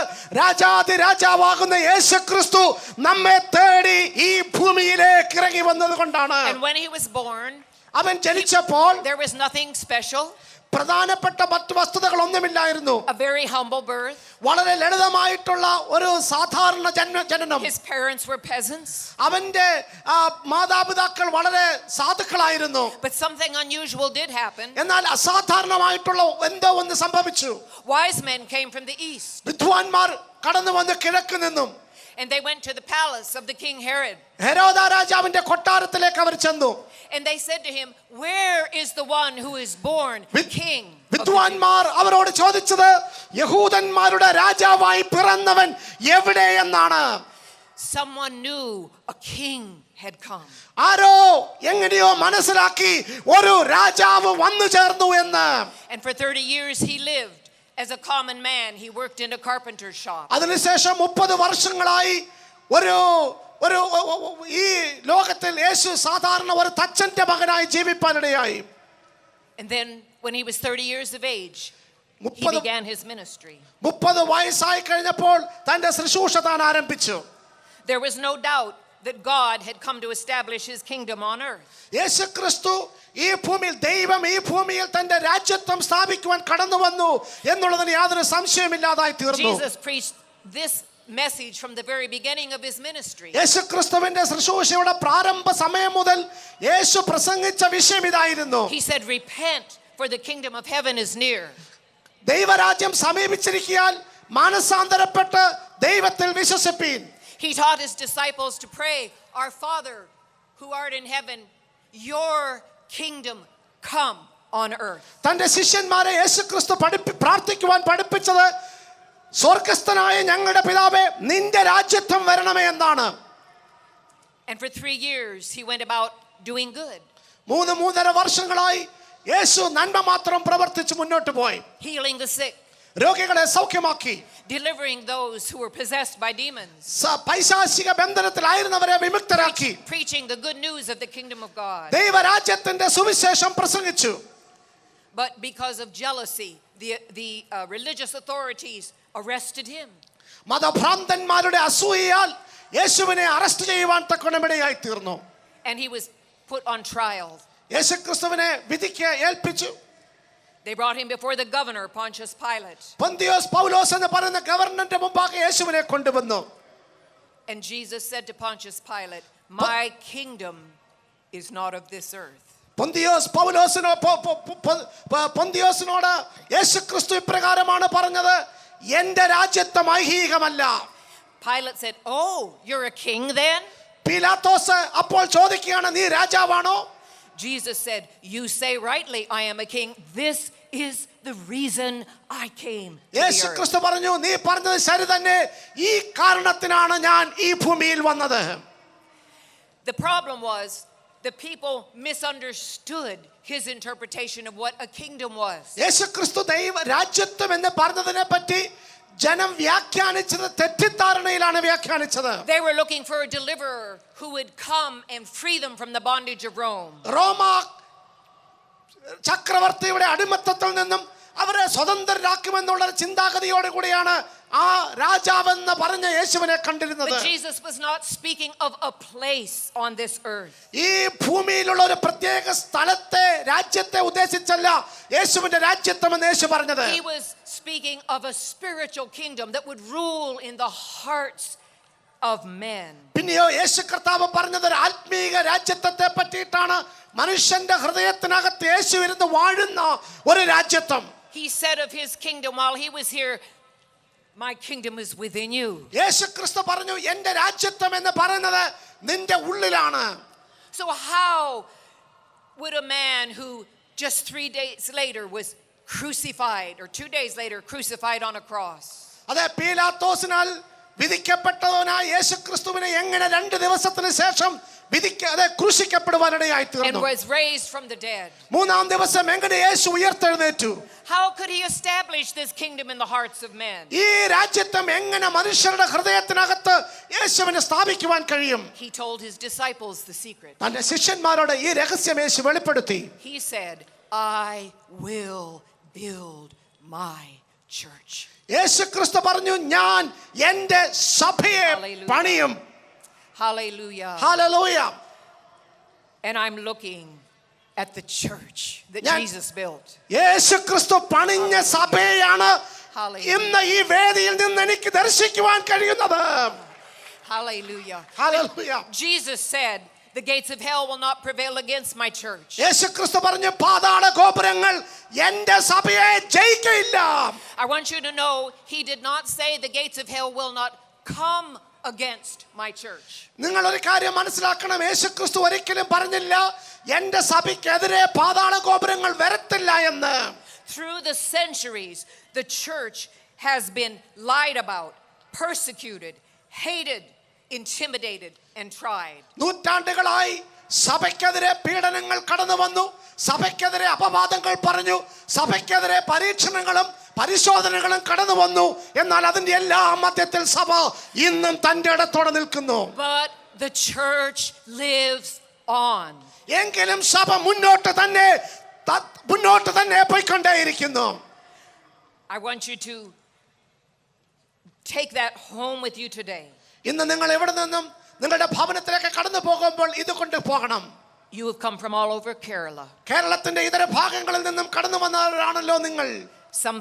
രാജാവാകുന്ന യേശുക്രിസ്തു നമ്മെ തേടി ഈ ഭൂമിയിലേക്ക് ഇറങ്ങി വന്നതുകൊണ്ടാണ്. And when he was born, അവൻ ജനിച്ചപ്പോൾ there was nothing special. പ്രധാനപ്പെട്ട മറ്റു വസ്തുതകളൊന്നുമില്ലായിരുന്നു. A very humble birth. വളരെ ലളിതമായിട്ടുള്ള ഒരു സാധാരണ ജനനം. His parents were peasants. അവന്റെ മാതാപിതാക്കൾ വളരെ സാധുക്കളായിരുന്നു. But something unusual did happen. എന്നാൽ അസാധാരണമായിട്ടുള്ള എന്തോ ഒന്ന് സംഭവിച്ചു. Wise men came from the east. വിദ്വാൻമാർ കടന്നു വന്ന് കിഴക്ക് നിന്നും. And they went to the palace of the king Herod. ഹെരോദ രാജാവിന്റെ കൊട്ടാരത്തിലേക്ക് അവർ ചെന്നു. And they said to him, "Where is the one who is born king?" വിദ്വാൻമാർ അവരോട് ചോദിച്ചത് യഹൂദന്മാരുടെ രാജാവായി പിറന്നവൻ എവിടെയെന്നാണ്. Someone knew a king had come. ആരോ എങ്ങനെയോ മനസ്സിലാക്കി ഒരു രാജാവ് വന്നു ചേർന്നു എന്ന്. And for 30 years he lived as a common man. He worked in a carpenter shop. അതിനുശേഷം 30 വർഷങ്ങളായി ഒരു ഈ ലോകത്തിൽ യേശു സാധാരണ ഒരു തച്ചന്റെ മകനായി ജീവിപ്പാനിടയായി. And then when he was 30 years of age, he 30 began his ministry. 30 വയസ്സായി കഴിഞ്ഞപ്പോൾ തന്റെ ശുശ്രൂഷ താൻ ആരംഭിച്ചു. There was no doubt that God had come to establish his kingdom on earth. യേശുക്രിസ്തു ഈ ഭൂമിയിൽ ദൈവം ഈ ഭൂമിയിൽ തന്റെ രാജ്യത്വം സ്ഥാപിക്കുവാൻ കടന്നു വന്നു എന്നുള്ളതിന് യാതൊരു സംശയമില്ലാതായി തീർന്നു. Jesus preached this message from the very beginning of his ministry. യേശുക്രിസ്തുവിന്റെ ശുശ്രൂഷയുടെ പ്രാരംഭ സമയം മുതൽ യേശു പ്രസംഗിച്ച വിഷയം ഇതായിരുന്നു. He said, "Repent, for the kingdom of heaven is near." ദൈവരാജ്യം സമീപിച്ചിരിക്കാൻ മാനസാന്തരപ്പെട്ട് ദൈവത്തിൽ വിശ്വസിപ്പീൻ. He taught his disciples to pray, "Our Father who art in heaven, your kingdom come on earth." തന്റെ ശിഷ്യന്മാരെ യേശുക്രിസ്തു പ്രാർത്ഥിക്കുവാൻ പഠിപ്പിച്ചത് സ്വർഗ്ഗസ്ഥനായ ഞങ്ങളുടെ പിതാവേ നിന്റെ രാജ്യത്വം വരണമേ എന്നാണ്. And for 3 years he went about doing good. 3.5 വർഷങ്ങളായി യേശു നന്മ മാത്രം പ്രവർത്തിച്ച് മുന്നോട്ട് പോയി. Healing the sick, രോഗികളെ സൗഖ്യമാക്കി, delivering those who were possessed by demons, പൈശാചിക ബന്ധനത്തിലായിരുന്നവരെ വിമുക്തരാക്കി, preaching the good news of the kingdom of God. ദൈവരാജ്യത്തിന്റെ സുവിശേഷം പ്രസംഗിച്ചു. But because of jealousy, the religious authorities arrested him. മതഭ്രാന്തന്മാരുടെ അസൂയയാൽ യേശുവിനെ അറസ്റ്റ് ചെയ്യുവാൻ തക്കണമിടയായി തീർന്നു. And he was put on trial. യേശുക്രിസ്തുവിനെ വിധിക്ക് ഏൽപ്പിച്ചു. They brought him before the governor, Pontius Pilate. Pontius പൗലോസ് എന്ന് പറയുന്ന ഗവർണറിന്റെ മുമ്പാകെ യേശുവിനെ കൊണ്ടുവന്നു. And Jesus said to Pontius Pilate, "My kingdom is not of this earth." പൊന്തിയോസിനോട് യേശുക്രിസ്തു ഇപ്രകാരമാണ് പറഞ്ഞത്, എന്റെ രാജ്യത്വം ഐഹികമല്ല. Pilate said, "Oh, you're a king then?" പീലാത്തോസ് അപ്പോൾ ചോദിക്കുകയാണ്, നീ രാജാവാണോ? Jesus said, "You say rightly, I am a king. This is the reason I came to the earth." യേശുക്രിസ്തു പറഞ്ഞു, നീ പറഞ്ഞത് ശരി തന്നെ, ഈ കാരണത്തിനാണ് ഞാൻ ഈ ഭൂമിയിൽ വന്നത്. The problem was the people misunderstood his interpretation of what a kingdom was. യേശുക്രിസ്തു ദൈവ രാജ്യത്വം എന്ന് പറഞ്ഞതിനെ പറ്റി ജനം വ്യാഖ്യാനിച്ചത് തെറ്റിദ്ധാരണയിലാണ് വ്യാഖ്യാനിച്ചത്. They were looking for a deliverer who would come and free them from the bondage of Rome. റോമ ചക്രവർത്തിയുടെ അടിമത്തത്തിൽ നിന്നും അവരെ സ്വതന്ത്രരാക്കുമെന്നുള്ള ചിന്താഗതിയോട് കൂടിയാണ് ആ രാജാവെന്ന് പറഞ്ഞ യേശുവിനെ കണ്ടിരുന്നത്. But Jesus was not speaking of a place on this earth. ഈ ഭൂമിയിലുള്ള ഒരു പ്രത്യേക സ്ഥലത്തെ രാജ്യത്തെ ഉദ്ദേശിച്ചല്ല യേശുവിന്റെ രാജ്യത്വം എന്ന് യേശു പറഞ്ഞത്. He was speaking of a spiritual kingdom that would rule in the hearts of men. പിന്നെയോ യേശു കർത്താവ് പറഞ്ഞത് ഒരു ആത്മീക രാജ്യത്വത്തെ പറ്റിയിട്ടാണ്. മനുഷ്യന്റെ ഹൃദയത്തിനകത്ത് യേശു ഇരുന്ന് വാഴുന്ന ഒരു രാജ്യത്വം. He said of his kingdom while he was here, "My kingdom is within you." യേശു ക്രിസ്തു പറഞ്ഞു, എന്റെ രാജ്യത്വം എന്ന് പറയുന്നത് നിന്റെ ഉള്ളിലാണ്. So how would a man who just 3 days later was crucified, or 2 days later crucified on a cross, അതെ, പീലാത്തോസിനാൽ വിധിക്കപ്പെട്ടവനായ യേശു ക്രിസ്തുവിനെ എങ്ങനെ 2 ദിവസത്തിന് ശേഷം ക്രൂശിക്കപ്പെടുവാനിടയായി and തീർന്നു? was raised from the dead? 3-ാം ദിവസം എങ്ങനെ യേശു ഉയർത്തെഴുന്നേറ്റു? How could he establish this kingdom in the hearts of men? ഈ രാജ്യത്വം എങ്ങനെ മനുഷ്യരുടെ ഹൃദയത്തിനകത്ത് യേശുവിനെ സ്ഥാപിക്കുവാൻ കഴിയും? He told his disciples the secret. തന്റെ ശിഷ്യന്മാരോട് ഈ രഹസ്യം യേശു വെളിപ്പെടുത്തി. He said, "I will build my church." യേശു ക്രിസ്തു പറഞ്ഞു, ഞാൻ എന്റെ സഭയെ Hallelujah. പണിയും. Hallelujah. Hallelujah. And I'm looking at the church that Yeah. Jesus built. യേശു ക്രിസ്തു പണിഞ്ഞ സഭയാണ് Hallelujah. ഇന്ന് ഈ വേദിയിൽ നിന്ന് എനിക്ക് ദർശിക്കുവാൻ കഴിയുന്നത്. Hallelujah. Hallelujah. Jesus said, "The gates of hell will not prevail against my church." യേശു ക്രിസ്തു പറഞ്ഞു, പാതാള ഗോപുരങ്ങൾ എന്റെ സഭയെ ജയിക്കയില്ല. I want you to know, he did not say the gates of hell will not come against my church. നിങ്ങൾ ഒരു കാര്യം മനസ്സിലാക്കണം, യേശു ക്രിസ്തു ഒരിക്കലും പറഞ്ഞില്ല എന്റെ സഭയ്ക്കെതിരെ പാതാള ഗോപുരങ്ങൾ വരത്തില്ല എന്ന്. Through the centuries, the church has been lied about, persecuted, hated, intimidated, and tried. നൂറ്റാണ്ടുകളായി സഭയ്ക്കെതിരെ പീഡനങ്ങൾ കടന്നു വന്നു, സഭയ്ക്കെതിരെ അപവാദങ്ങൾ പറഞ്ഞു, സഭയ്ക്കെതിരെ പരീക്ഷണങ്ങളും പരിശോധനകളും കടന്നു വന്നു. എന്നാൽ അതിന്റെ എല്ലാ മധ്യത്തിൽ സഭ ഇന്നും തന്റെ ഇടത്തോടെ നിൽക്കുന്നു. But the church lives on. എങ്കിലും സഭ മുന്നോട്ട് തന്നെ മുന്നോട്ട് തന്നെ പോയിക്കൊണ്ടേയിരിക്കുന്നു. I want you to take that home with you today. ഇന്ന് നിങ്ങൾ എവിടെ നിന്നും നിങ്ങളുടെ ഭവനത്തിലേക്ക് കടന്നു പോകുമ്പോൾ ഇത് കൊണ്ട് പോകണം. You have come from all over Kerala. കേരളത്തിന്റെ ഇതര ഭാഗങ്ങളിൽ നിന്നും കടന്നു വന്നവരാണല്ലോ നിങ്ങൾ. Some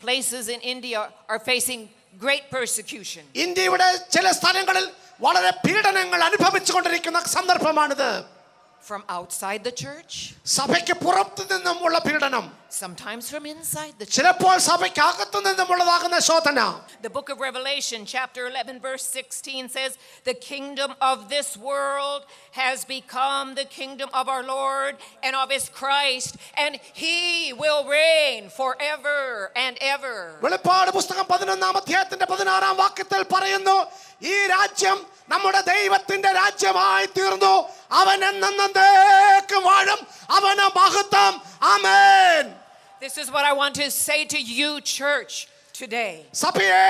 places in India are facing great persecution. ഇന്ത്യയുടെ ചില സ്ഥലങ്ങളിൽ വളരെ പീഡനങ്ങൾ അനുഭവിച്ചുകൊണ്ടിരിക്കുന്ന സന്ദർഭമാണിത്. From outside the church, സഭയ്ക്ക് പുറത്തു നിന്നുമുള്ള പീഡനം, sometimes from inside the church. ചിലപ്പോൾ സഭയ്ക്ക് അകത്തു നിന്നുമുള്ളതാകുന്ന ശോധന. The book of Revelation chapter 11 verse 16 says, the kingdom of this world has become the kingdom of our Lord and of his Christ, and he will reign forever and ever. വെളിപ്പാട് പുസ്തകം 11-ാം അധ്യായത്തിന്റെ 16-ാം വാക്യത്തിൽ പറയുന്നു, ഈ രാജ്യം നമ്മുടെ ദൈവത്തിന്റെ രാജ്യമായി തീർന്നു, അവൻ എന്നേക്കും വാഴും, അവന് മഹത്വം. ആമേൻ. This is what I want to say to you, church, today. സഭയെ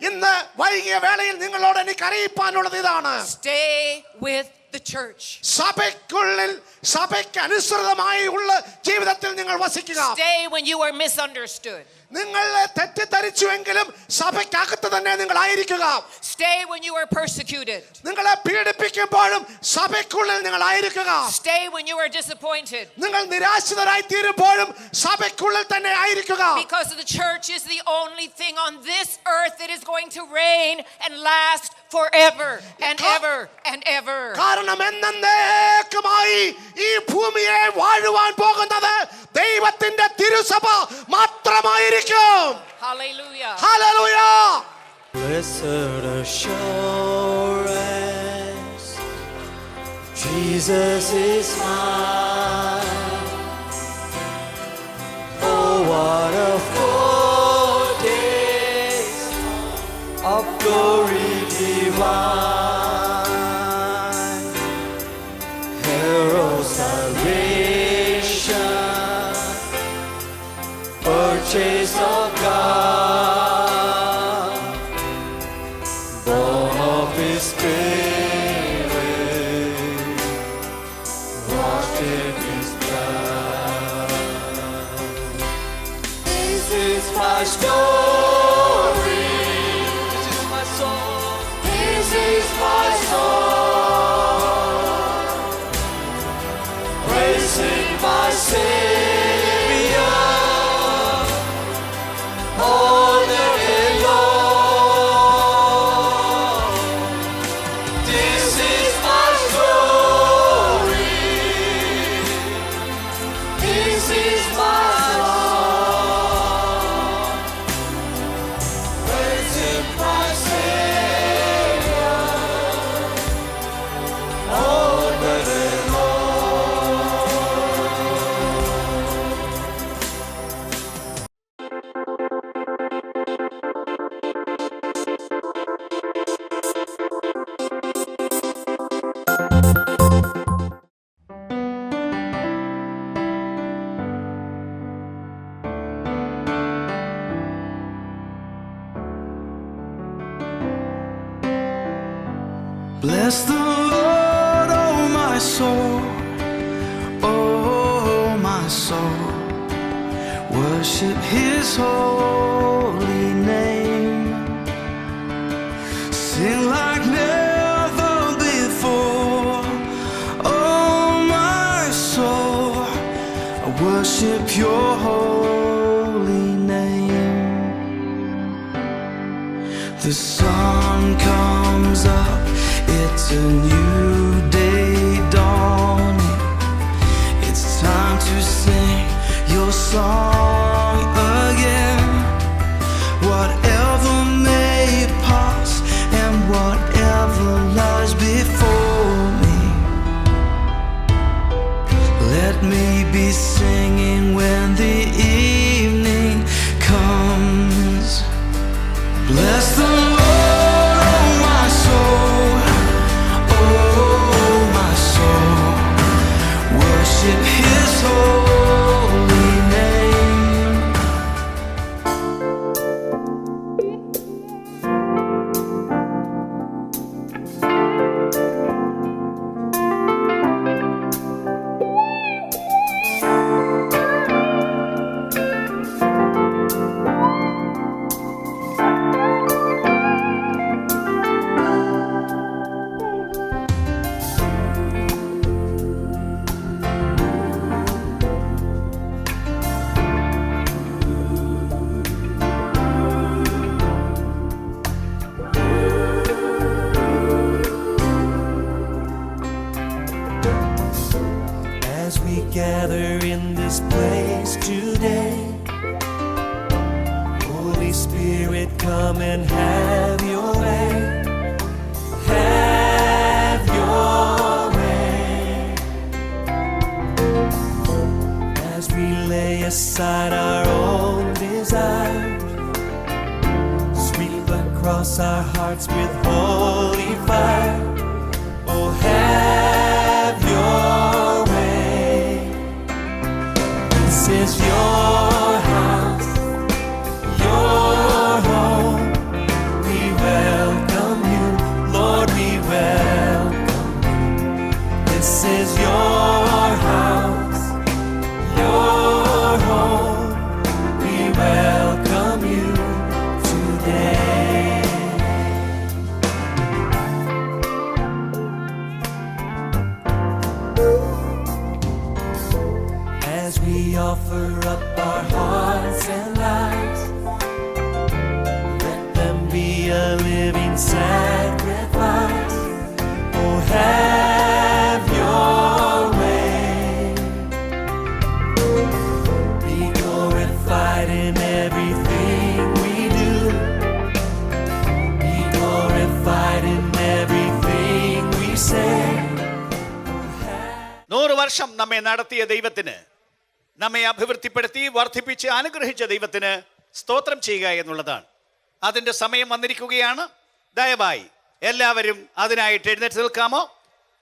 ഇന്ന് വൈകിയ വേളയിൽ നിങ്ങളോട് എനിക്ക് അറിയിപ്പാനുള്ളത് ഇതാണ്. Stay with the church. സഭയ്ക്കുള്ളിൽ സഭയ്ക്ക് അനുസൃതമായി ഉള്ള ജീവിതത്തിൽ നിങ്ങൾ വസിക്കുക. Stay when you are misunderstood. നിങ്ങളെ തെറ്റിദ്ധരിച്ചുവെങ്കിലും സഭയ്ക്കകത്ത് തന്നെ നിങ്ങൾ ആയിരിക്കുക. Stay when you are persecuted. നിങ്ങളെ പീഡിപ്പിക്കുമ്പോഴും സഭയ്ക്കുള്ളിൽ നിങ്ങൾ ആയിരിക്കുക. Stay when you are disappointed. നിങ്ങൾ നിരാശിതരായി തീരുമ്പോഴും സഭയ്ക്കുള്ളിൽ തന്നെ ആയിരിക്കുക. Because the church is the only thing on this earth that is going to reign and last forever and ever and ever. കാരണം എന്നേക്കുമായി ഈ ഭൂമിയെ വാഴുവാൻ പോകുന്നത് ദൈവത്തിന്റെ തിരുസഭ മാത്രമായിരിക്കും. Hallelujah. Hallelujah. Blessed assurance, Jesus is mine. Oh, what a foretaste of glory divine, herald salvation, purchase of God, born of his Spirit, washed in his blood. This is my story, this is my song, this is my song, praising my Savior all the day long. This is my story, this is my song, praising my Savior all the day long. Bless the Lord, oh my soul, oh my soul. Worship his holy name. Sing like never before, oh my soul. I worship your holy name. The sun comes up, it's a new day dawning. It's time to sing your song again. Whatever may pass and whatever lies before me, let me be singing when the evening comes. Bless the Lord, oh my soul, oh my soul. Worship his holy name. place today. Holy Spirit, come and have your way. Have your way. As we lay aside our own desires, sweep across our hearts with holy fire. Oh, have your way. This is your house, your home. We welcome you, Lord, we welcome you. This is your house, your home. We welcome you today. As we offer up our hearts and lives, let them be a living sacrifice. Oh, have your way. Be glorified in everything we do. Be glorified in everything we say. 100 വർഷം നമ്മെ നടത്തിയ ദൈവത്തിന്, നമ്മെ അഭിവൃദ്ധിപ്പെടുത്തി വർദ്ധിപ്പിച്ച് അനുഗ്രഹിച്ച ദൈവത്തിന് സ്തോത്രം ചെയ്യുക എന്നുള്ളതാണ്. അതിൻ്റെ സമയം വന്നിരിക്കുകയാണ്. ദയവായി എല്ലാവരും അതിനായിട്ട് എഴുന്നേറ്റ് നിൽക്കാമോ?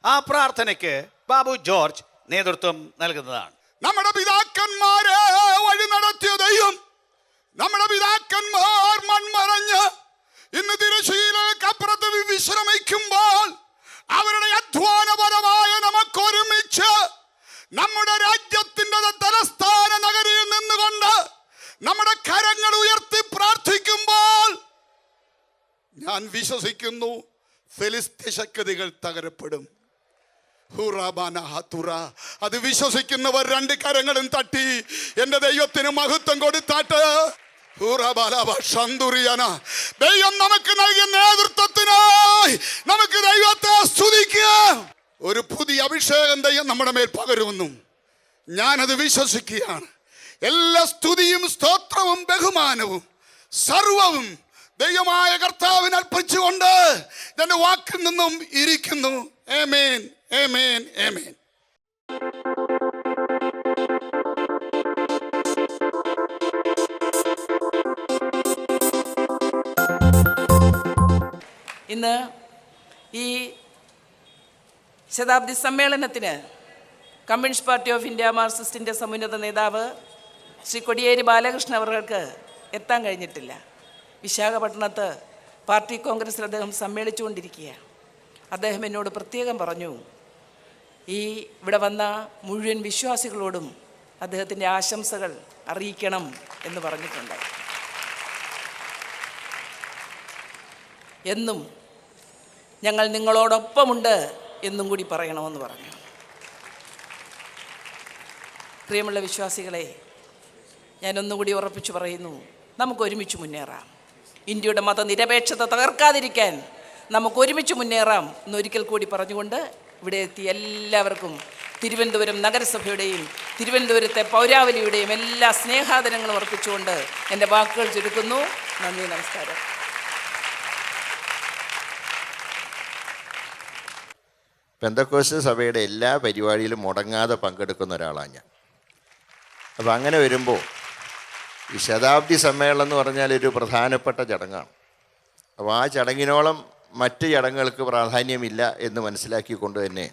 ആ പ്രാർത്ഥനയ്ക്ക് ബാബു ജോർജ് നേതൃത്വം നൽകുന്നതാണ്. നമ്മുടെ പിതാക്കന്മാരെ വഴി നടത്തിയ ദൈവം, നമ്മുടെ പിതാക്കന്മാർ മൺമറഞ്ഞ് ഇന്ന് തിരശ്ശീലക്കപ്പുറത്ത് വിശ്രമിക്കുമ്പോൾ അവരുടെ അധ്വാനപരമായ നമുക്കൊരുമിച്ച് നമ്മുടെ രാജ്യത്തിന്റെ തലസ്ഥാന നഗരിയിൽ നിന്നുകൊണ്ട് നമ്മുടെ കരങ്ങൾ ഉയർത്തി പ്രാർത്ഥിക്കുമ്പോൾ ഞാൻ വിശ്വസിക്കുന്നു ഫെലിസ്ത്യ ശക്തികൾ തകരപ്പെടും. അത് വിശ്വസിക്കുന്നവർ 2 കരങ്ങളും തട്ടി എന്റെ ദൈവത്തിന് മഹത്വം കൊടുത്താട്ട്. ദൈവം നമുക്ക് നൽകിയ നേതൃത്വത്തിനായി നമുക്ക് ദൈവത്തെ സ്തുതിക്കാം. ഒരു പുതിയ അഭിഷേകം ദൈവം നമ്മുടെ മേൽ പകരുമെന്നും ഞാനത് വിശ്വസിക്കുകയാണ്. എല്ലാ സ്തുതിയും സ്തോത്രവും ബഹുമാനവും സർവവും ദൈവമായ കർത്താവിന് അർപ്പിച്ചുകൊണ്ട് എന്റെ വാക്കിൽ നിന്നും ഇരിക്കുന്നു. ആമേൻ, ആമേൻ, ആമേൻ. ഇന്ന് ഈ ശതാബ്ദി സമ്മേളനത്തിന് കമ്മ്യൂണിസ്റ്റ് പാർട്ടി ഓഫ് ഇന്ത്യ മാർക്സിസ്റ്റിൻ്റെ സമുന്നത നേതാവ് ശ്രീ കോടിയേരി ബാലകൃഷ്ണൻ അവർക്ക് എത്താൻ കഴിഞ്ഞിട്ടില്ല. വിശാഖപട്ടണത്ത് പാർട്ടി കോൺഗ്രസ്സിൽ അദ്ദേഹം സമ്മേളിച്ചുകൊണ്ടിരിക്കുകയാണ്. അദ്ദേഹം എന്നോട് പ്രത്യേകം പറഞ്ഞു, ഇവിടെ വന്ന മുഴുവൻ വിശ്വാസികളോടും അദ്ദേഹത്തിൻ്റെ ആശംസകൾ അറിയിക്കണം എന്ന് പറഞ്ഞിട്ടുണ്ട്. എന്നും ഞങ്ങൾ നിങ്ങളോടൊപ്പമുണ്ട് എന്നും കൂടി പറയണമെന്ന് പറഞ്ഞു. പ്രിയമുള്ള വിശ്വാസികളെ, ഞാനൊന്നുകൂടി ഉറപ്പിച്ചു പറയുന്നു, നമുക്ക് ഒരുമിച്ച് മുന്നേറാം. ഇന്ത്യയുടെ മതനിരപേക്ഷത തകർക്കാതിരിക്കാൻ നമുക്ക് ഒരുമിച്ച് മുന്നേറാം എന്നൊരിക്കൽ കൂടി പറഞ്ഞുകൊണ്ട് ഇവിടെ എത്തിയ എല്ലാവർക്കും തിരുവനന്തപുരം നഗരസഭയുടെയും തിരുവനന്തപുരത്തെ പൗരാവലിയുടെയും എല്ലാ സ്നേഹാദരങ്ങളും അർപ്പിച്ചുകൊണ്ട് എൻ്റെ വാക്കുകൾ ചുരുക്കുന്നു. നന്ദി, നമസ്കാരം. പെന്തക്കോസ്ത് സഭയുടെ എല്ലാ പരിപാടിയിലും മുടങ്ങാതെ പങ്കെടുക്കുന്ന ഒരാളാണ് ഞാൻ. അപ്പോൾ അങ്ങനെ വരുമ്പോൾ ഈ ശതാബ്ദി സമ്മേളനം എന്ന് പറഞ്ഞാൽ ഒരു പ്രധാനപ്പെട്ട ചടങ്ങാണ്. അപ്പോൾ ആ ചടങ്ങിനോളം മറ്റ് ചടങ്ങുകൾക്ക് പ്രാധാന്യമില്ല എന്ന് മനസ്സിലാക്കിക്കൊണ്ട് തന്നെ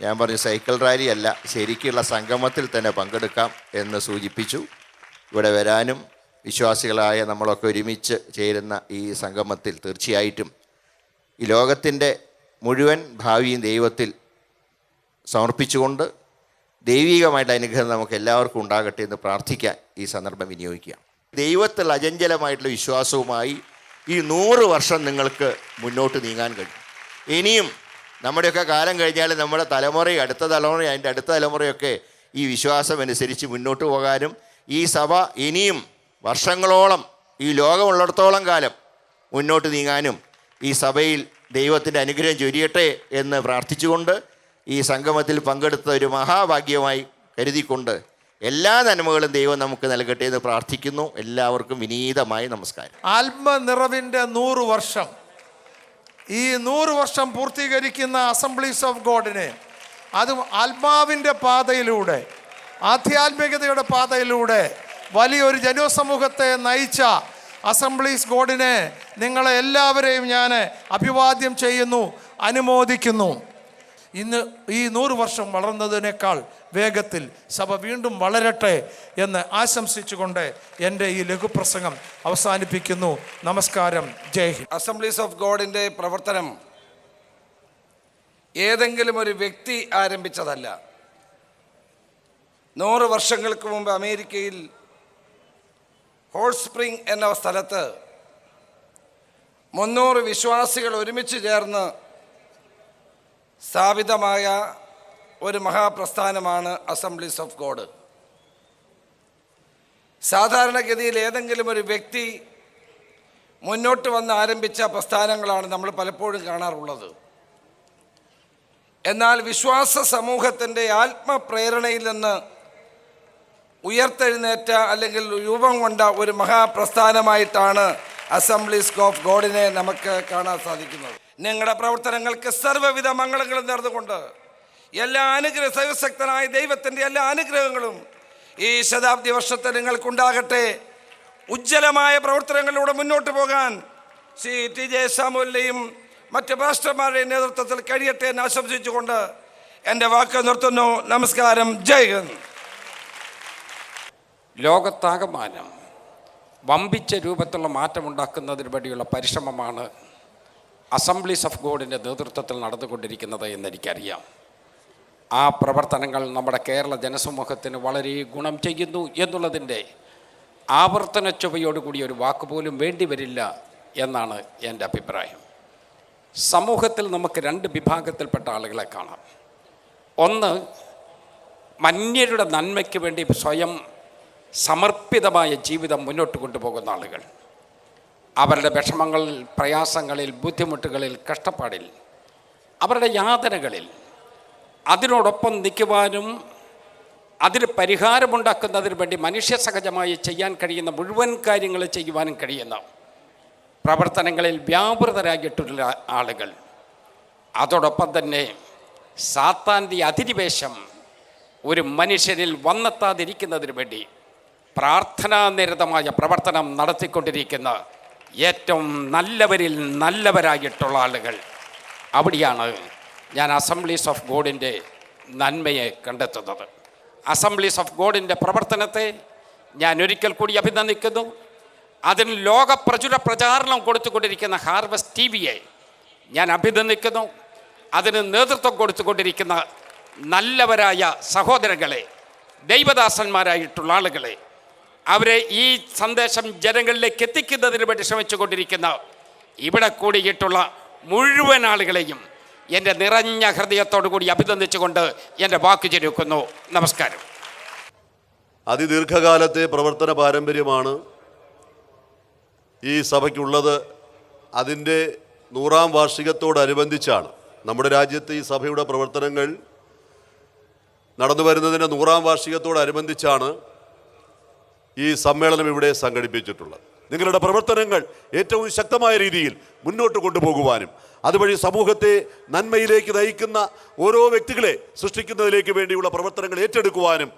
ഞാൻ പറഞ്ഞു, സൈക്കിൾ റാലി അല്ല, ശരിക്കുള്ള സംഗമത്തിൽ തന്നെ പങ്കെടുക്കാം എന്ന് സൂചിപ്പിച്ചു. ഇവിടെ വരാനും വിശ്വാസികളായ നമ്മളൊക്കെ ഒരുമിച്ച് ചേരുന്ന ഈ സംഗമത്തിൽ തീർച്ചയായിട്ടും ഈ ലോകത്തിൻ്റെ മുഴുവൻ ഭാവിയും ദൈവത്തിൽ സമർപ്പിച്ചുകൊണ്ട് ദൈവികമായിട്ട് അനുഗ്രഹം നമുക്ക് എല്ലാവർക്കും ഉണ്ടാകട്ടെ എന്ന് പ്രാർത്ഥിക്കാൻ ഈ സന്ദർഭം വിനിയോഗിക്കുക. ദൈവത്തിൽ അചഞ്ചലമായിട്ടുള്ള വിശ്വാസവുമായി ഈ 100 വർഷം നിങ്ങൾക്ക് മുന്നോട്ട് നീങ്ങാൻ കഴിയും. ഇനിയും നമ്മുടെയൊക്കെ കാലം കഴിഞ്ഞാൽ നമ്മുടെ തലമുറയും അടുത്ത തലമുറയും അതിൻ്റെ അടുത്ത തലമുറയൊക്കെ ഈ വിശ്വാസം അനുസരിച്ച് മുന്നോട്ട് പോകാനും ഈ സഭ ഇനിയും വർഷങ്ങളോളം ഈ ലോകമുള്ളിടത്തോളം കാലം മുന്നോട്ട് നീങ്ങാനും ഈ സഭയിൽ ദൈവത്തിൻ്റെ അനുഗ്രഹം ചൊരിയട്ടെ എന്ന് പ്രാർത്ഥിച്ചുകൊണ്ട് ഈ സംഗമത്തിൽ പങ്കെടുത്ത ഒരു മഹാഭാഗ്യമായി കരുതിക്കൊണ്ട് എല്ലാ നന്മകളും ദൈവം നമുക്ക് നൽകട്ടെ എന്ന് പ്രാർത്ഥിക്കുന്നു. എല്ലാവർക്കും വിനീതമായി നമസ്കാരം. ആത്മനിറവിൻ്റെ 100 വർഷം, ഈ 100 വർഷം പൂർത്തീകരിക്കുന്ന അസംബ്ലീസ് ഓഫ് ഗോഡിനെ, അതും ആത്മാവിൻ്റെ പാതയിലൂടെ, ആധ്യാത്മികതയുടെ പാതയിലൂടെ വലിയൊരു ജനസമൂഹത്തെ നയിച്ച അസംബ്ലീസ് ഗോഡിനെ നിങ്ങളെ എല്ലാവരെയും ഞാൻ അഭിവാദ്യം ചെയ്യുന്നു, അനുമോദിക്കുന്നു. ഇന്ന് ഈ 100 വർഷം വളർന്നതിനേക്കാൾ വേഗത്തിൽ സഭ വീണ്ടും വളരട്ടെ എന്ന് ആശംസിച്ചുകൊണ്ട് എൻ്റെ ഈ ലഘുപ്രസംഗം അവസാനിപ്പിക്കുന്നു. നമസ്കാരം. ജയ് ഹിന്ദ്. അസംബ്ലീസ് ഓഫ് ഗോഡിൻ്റെ പ്രവർത്തനം ഏതെങ്കിലും ഒരു വ്യക്തി ആരംഭിച്ചതല്ല. 100 വർഷങ്ങൾക്ക് മുമ്പ് അമേരിക്കയിൽ ഹോട്ട് സ്പ്രിംഗ് എന്ന സ്ഥലത്ത് 300 വിശ്വാസികൾ ഒരുമിച്ച് ചേർന്ന് സ്ഥാപിതമായ ഒരു മഹാപ്രസ്ഥാനമാണ് അസംബ്ലീസ് ഓഫ് ഗോഡ്. സാധാരണഗതിയിൽ ഏതെങ്കിലും ഒരു വ്യക്തി മുന്നോട്ട് വന്ന് ആരംഭിച്ച പ്രസ്ഥാനങ്ങളാണ് നമ്മൾ പലപ്പോഴും കാണാറുള്ളത്. എന്നാൽ വിശ്വാസ സമൂഹത്തിൻ്റെ ആത്മപ്രേരണയിൽ നിന്ന് ഉയർത്തെഴുന്നേറ്റ അല്ലെങ്കിൽ രൂപം കൊണ്ട ഒരു മഹാപ്രസ്ഥാനമായിട്ടാണ് അസംബ്ലീസ് ഓഫ് ഗോഡിനെ നമുക്ക് കാണാൻ സാധിക്കുന്നത്. നിങ്ങളുടെ പ്രവർത്തനങ്ങൾക്ക് സർവ്വവിധ മംഗളങ്ങളും നേർന്നുകൊണ്ട് എല്ലാ സർവശക്തനായ ദൈവത്തിൻ്റെ എല്ലാ അനുഗ്രഹങ്ങളും ഈ ശതാബ്ദി വർഷത്തെ നിങ്ങൾക്കുണ്ടാകട്ടെ. ഉജ്ജ്വലമായ പ്രവർത്തനങ്ങളിലൂടെ മുന്നോട്ട് പോകാൻ ശ്രീ TJ സാമുവലിനെയും മറ്റ് പാസ്റ്റർമാരുടെയും നേതൃത്വത്തിൽ കഴിയട്ടെ എന്ന് ആശംസിച്ചുകൊണ്ട് എൻ്റെ വാക്ക് നിർത്തുന്നു. നമസ്കാരം. ജയ് ഹിന്ദ്. ലോകത്താകമാനം വമ്പിച്ച രൂപത്തിലുള്ള മാറ്റമുണ്ടാക്കുന്നതിന് വേണ്ടിയുള്ള പരിശ്രമമാണ് അസംബ്ലീസ് ഓഫ് ഗോഡിൻ്റെ നേതൃത്വത്തിൽ നടന്നുകൊണ്ടിരിക്കുന്നത് എന്നെനിക്കറിയാം. ആ പ്രവർത്തനങ്ങൾ നമ്മുടെ കേരള ജനസമൂഹത്തിന് വളരെ ഗുണം ചെയ്യുന്നു എന്നുള്ളതിൻ്റെ ആവർത്തന ചൊവ്വയോടുകൂടി ഒരു വാക്കുപോലും വേണ്ടി വരില്ല എന്നാണ് എൻ്റെ അഭിപ്രായം. സമൂഹത്തിൽ നമുക്ക് 2 വിഭാഗത്തിൽപ്പെട്ട ആളുകളെ കാണാം. ഒന്ന്, മന്യരുടെ നന്മയ്ക്ക് വേണ്ടി സ്വയം സമർപ്പിതമായ ജീവിതം മുന്നോട്ട് കൊണ്ടുപോകുന്ന ആളുകൾ. അവരുടെ വിഷമങ്ങളിൽ, പ്രയാസങ്ങളിൽ, ബുദ്ധിമുട്ടുകളിൽ, കഷ്ടപ്പാടിൽ, അവരുടെ യാതനകളിൽ അതിനോടൊപ്പം നിൽക്കുവാനും അതിന് പരിഹാരമുണ്ടാക്കുന്നതിന് വേണ്ടി മനുഷ്യസഹജമായി ചെയ്യാൻ കഴിയുന്ന മുഴുവൻ കാര്യങ്ങൾ ചെയ്യുവാനും കഴിയുന്ന പ്രവർത്തനങ്ങളിൽ വ്യാപൃതരായിട്ടുള്ള ആളുകൾ. അതോടൊപ്പം തന്നെ സാത്താൻ്റെ അധിനിവേശം ഒരു മനുഷ്യനിൽ വന്നെത്താതിരിക്കുന്നതിന് വേണ്ടി പ്രാർത്ഥനാനിരതമായ പ്രവർത്തനം നടത്തിക്കൊണ്ടിരിക്കുന്ന ഏറ്റവും നല്ലവരിൽ നല്ലവരായിട്ടുള്ള ആളുകൾ. അവിടെയാണ് ഞാൻ അസംബ്ലീസ് ഓഫ് ഗോഡിൻ്റെ നന്മയെ കണ്ടെത്തുന്നത്. അസംബ്ലീസ് ഓഫ് ഗോഡിൻ്റെ പ്രവർത്തനത്തെ ഞാൻ ഒരിക്കൽ കൂടി അഭിനന്ദിക്കുന്നു. അതിന് ലോകപ്രചുര പ്രചാരണം കൊടുത്തുകൊണ്ടിരിക്കുന്ന ഹാർവസ്റ്റ് TVയെ ഞാൻ അഭിനന്ദിക്കുന്നു. അതിന് നേതൃത്വം കൊടുത്തുകൊണ്ടിരിക്കുന്ന നല്ലവരായ സഹോദരങ്ങളെ, ദൈവദാസന്മാരായിട്ടുള്ള ആളുകളെ, അവരെ ഈ സന്ദേശം ജനങ്ങളിലേക്ക് എത്തിക്കുന്നതിന് വേണ്ടി ശ്രമിച്ചുകൊണ്ടിരിക്കുന്ന ഇവിടെ കൂടിയിട്ടുള്ള മുഴുവൻ ആളുകളെയും എൻ്റെ നിറഞ്ഞ ഹൃദയത്തോടു കൂടി അഭിനന്ദിച്ചുകൊണ്ട് എൻ്റെ വാക്ക് ചുരുക്കുന്നു. നമസ്കാരം. അതിദീർഘകാലത്തെ പ്രവർത്തന പാരമ്പര്യമാണ് ഈ സഭയ്ക്കുള്ളത്. അതിൻ്റെ 100ാം വാർഷികത്തോടനുബന്ധിച്ചാണ് നമ്മുടെ രാജ്യത്ത് ഈ സഭയുടെ പ്രവർത്തനങ്ങൾ നടന്നു വരുന്നതിൻ്റെ 100ാം വാർഷികത്തോടനുബന്ധിച്ചാണ് ഈ സമ്മേളനം ഇവിടെ സംഘടിപ്പിച്ചിട്ടുള്ളത്. നിങ്ങളുടെ പ്രവർത്തനങ്ങൾ ഏറ്റവും ശക്തമായ രീതിയിൽ മുന്നോട്ട് കൊണ്ടുപോകുവാനും അതുവഴി സമൂഹത്തെ നന്മയിലേക്ക് നയിക്കുന്ന ഓരോ വ്യക്തികളെ സൃഷ്ടിക്കുന്നതിലേക്ക് വേണ്ടിയുള്ള പ്രവർത്തനങ്ങൾ ഏറ്റെടുക്കുവാനും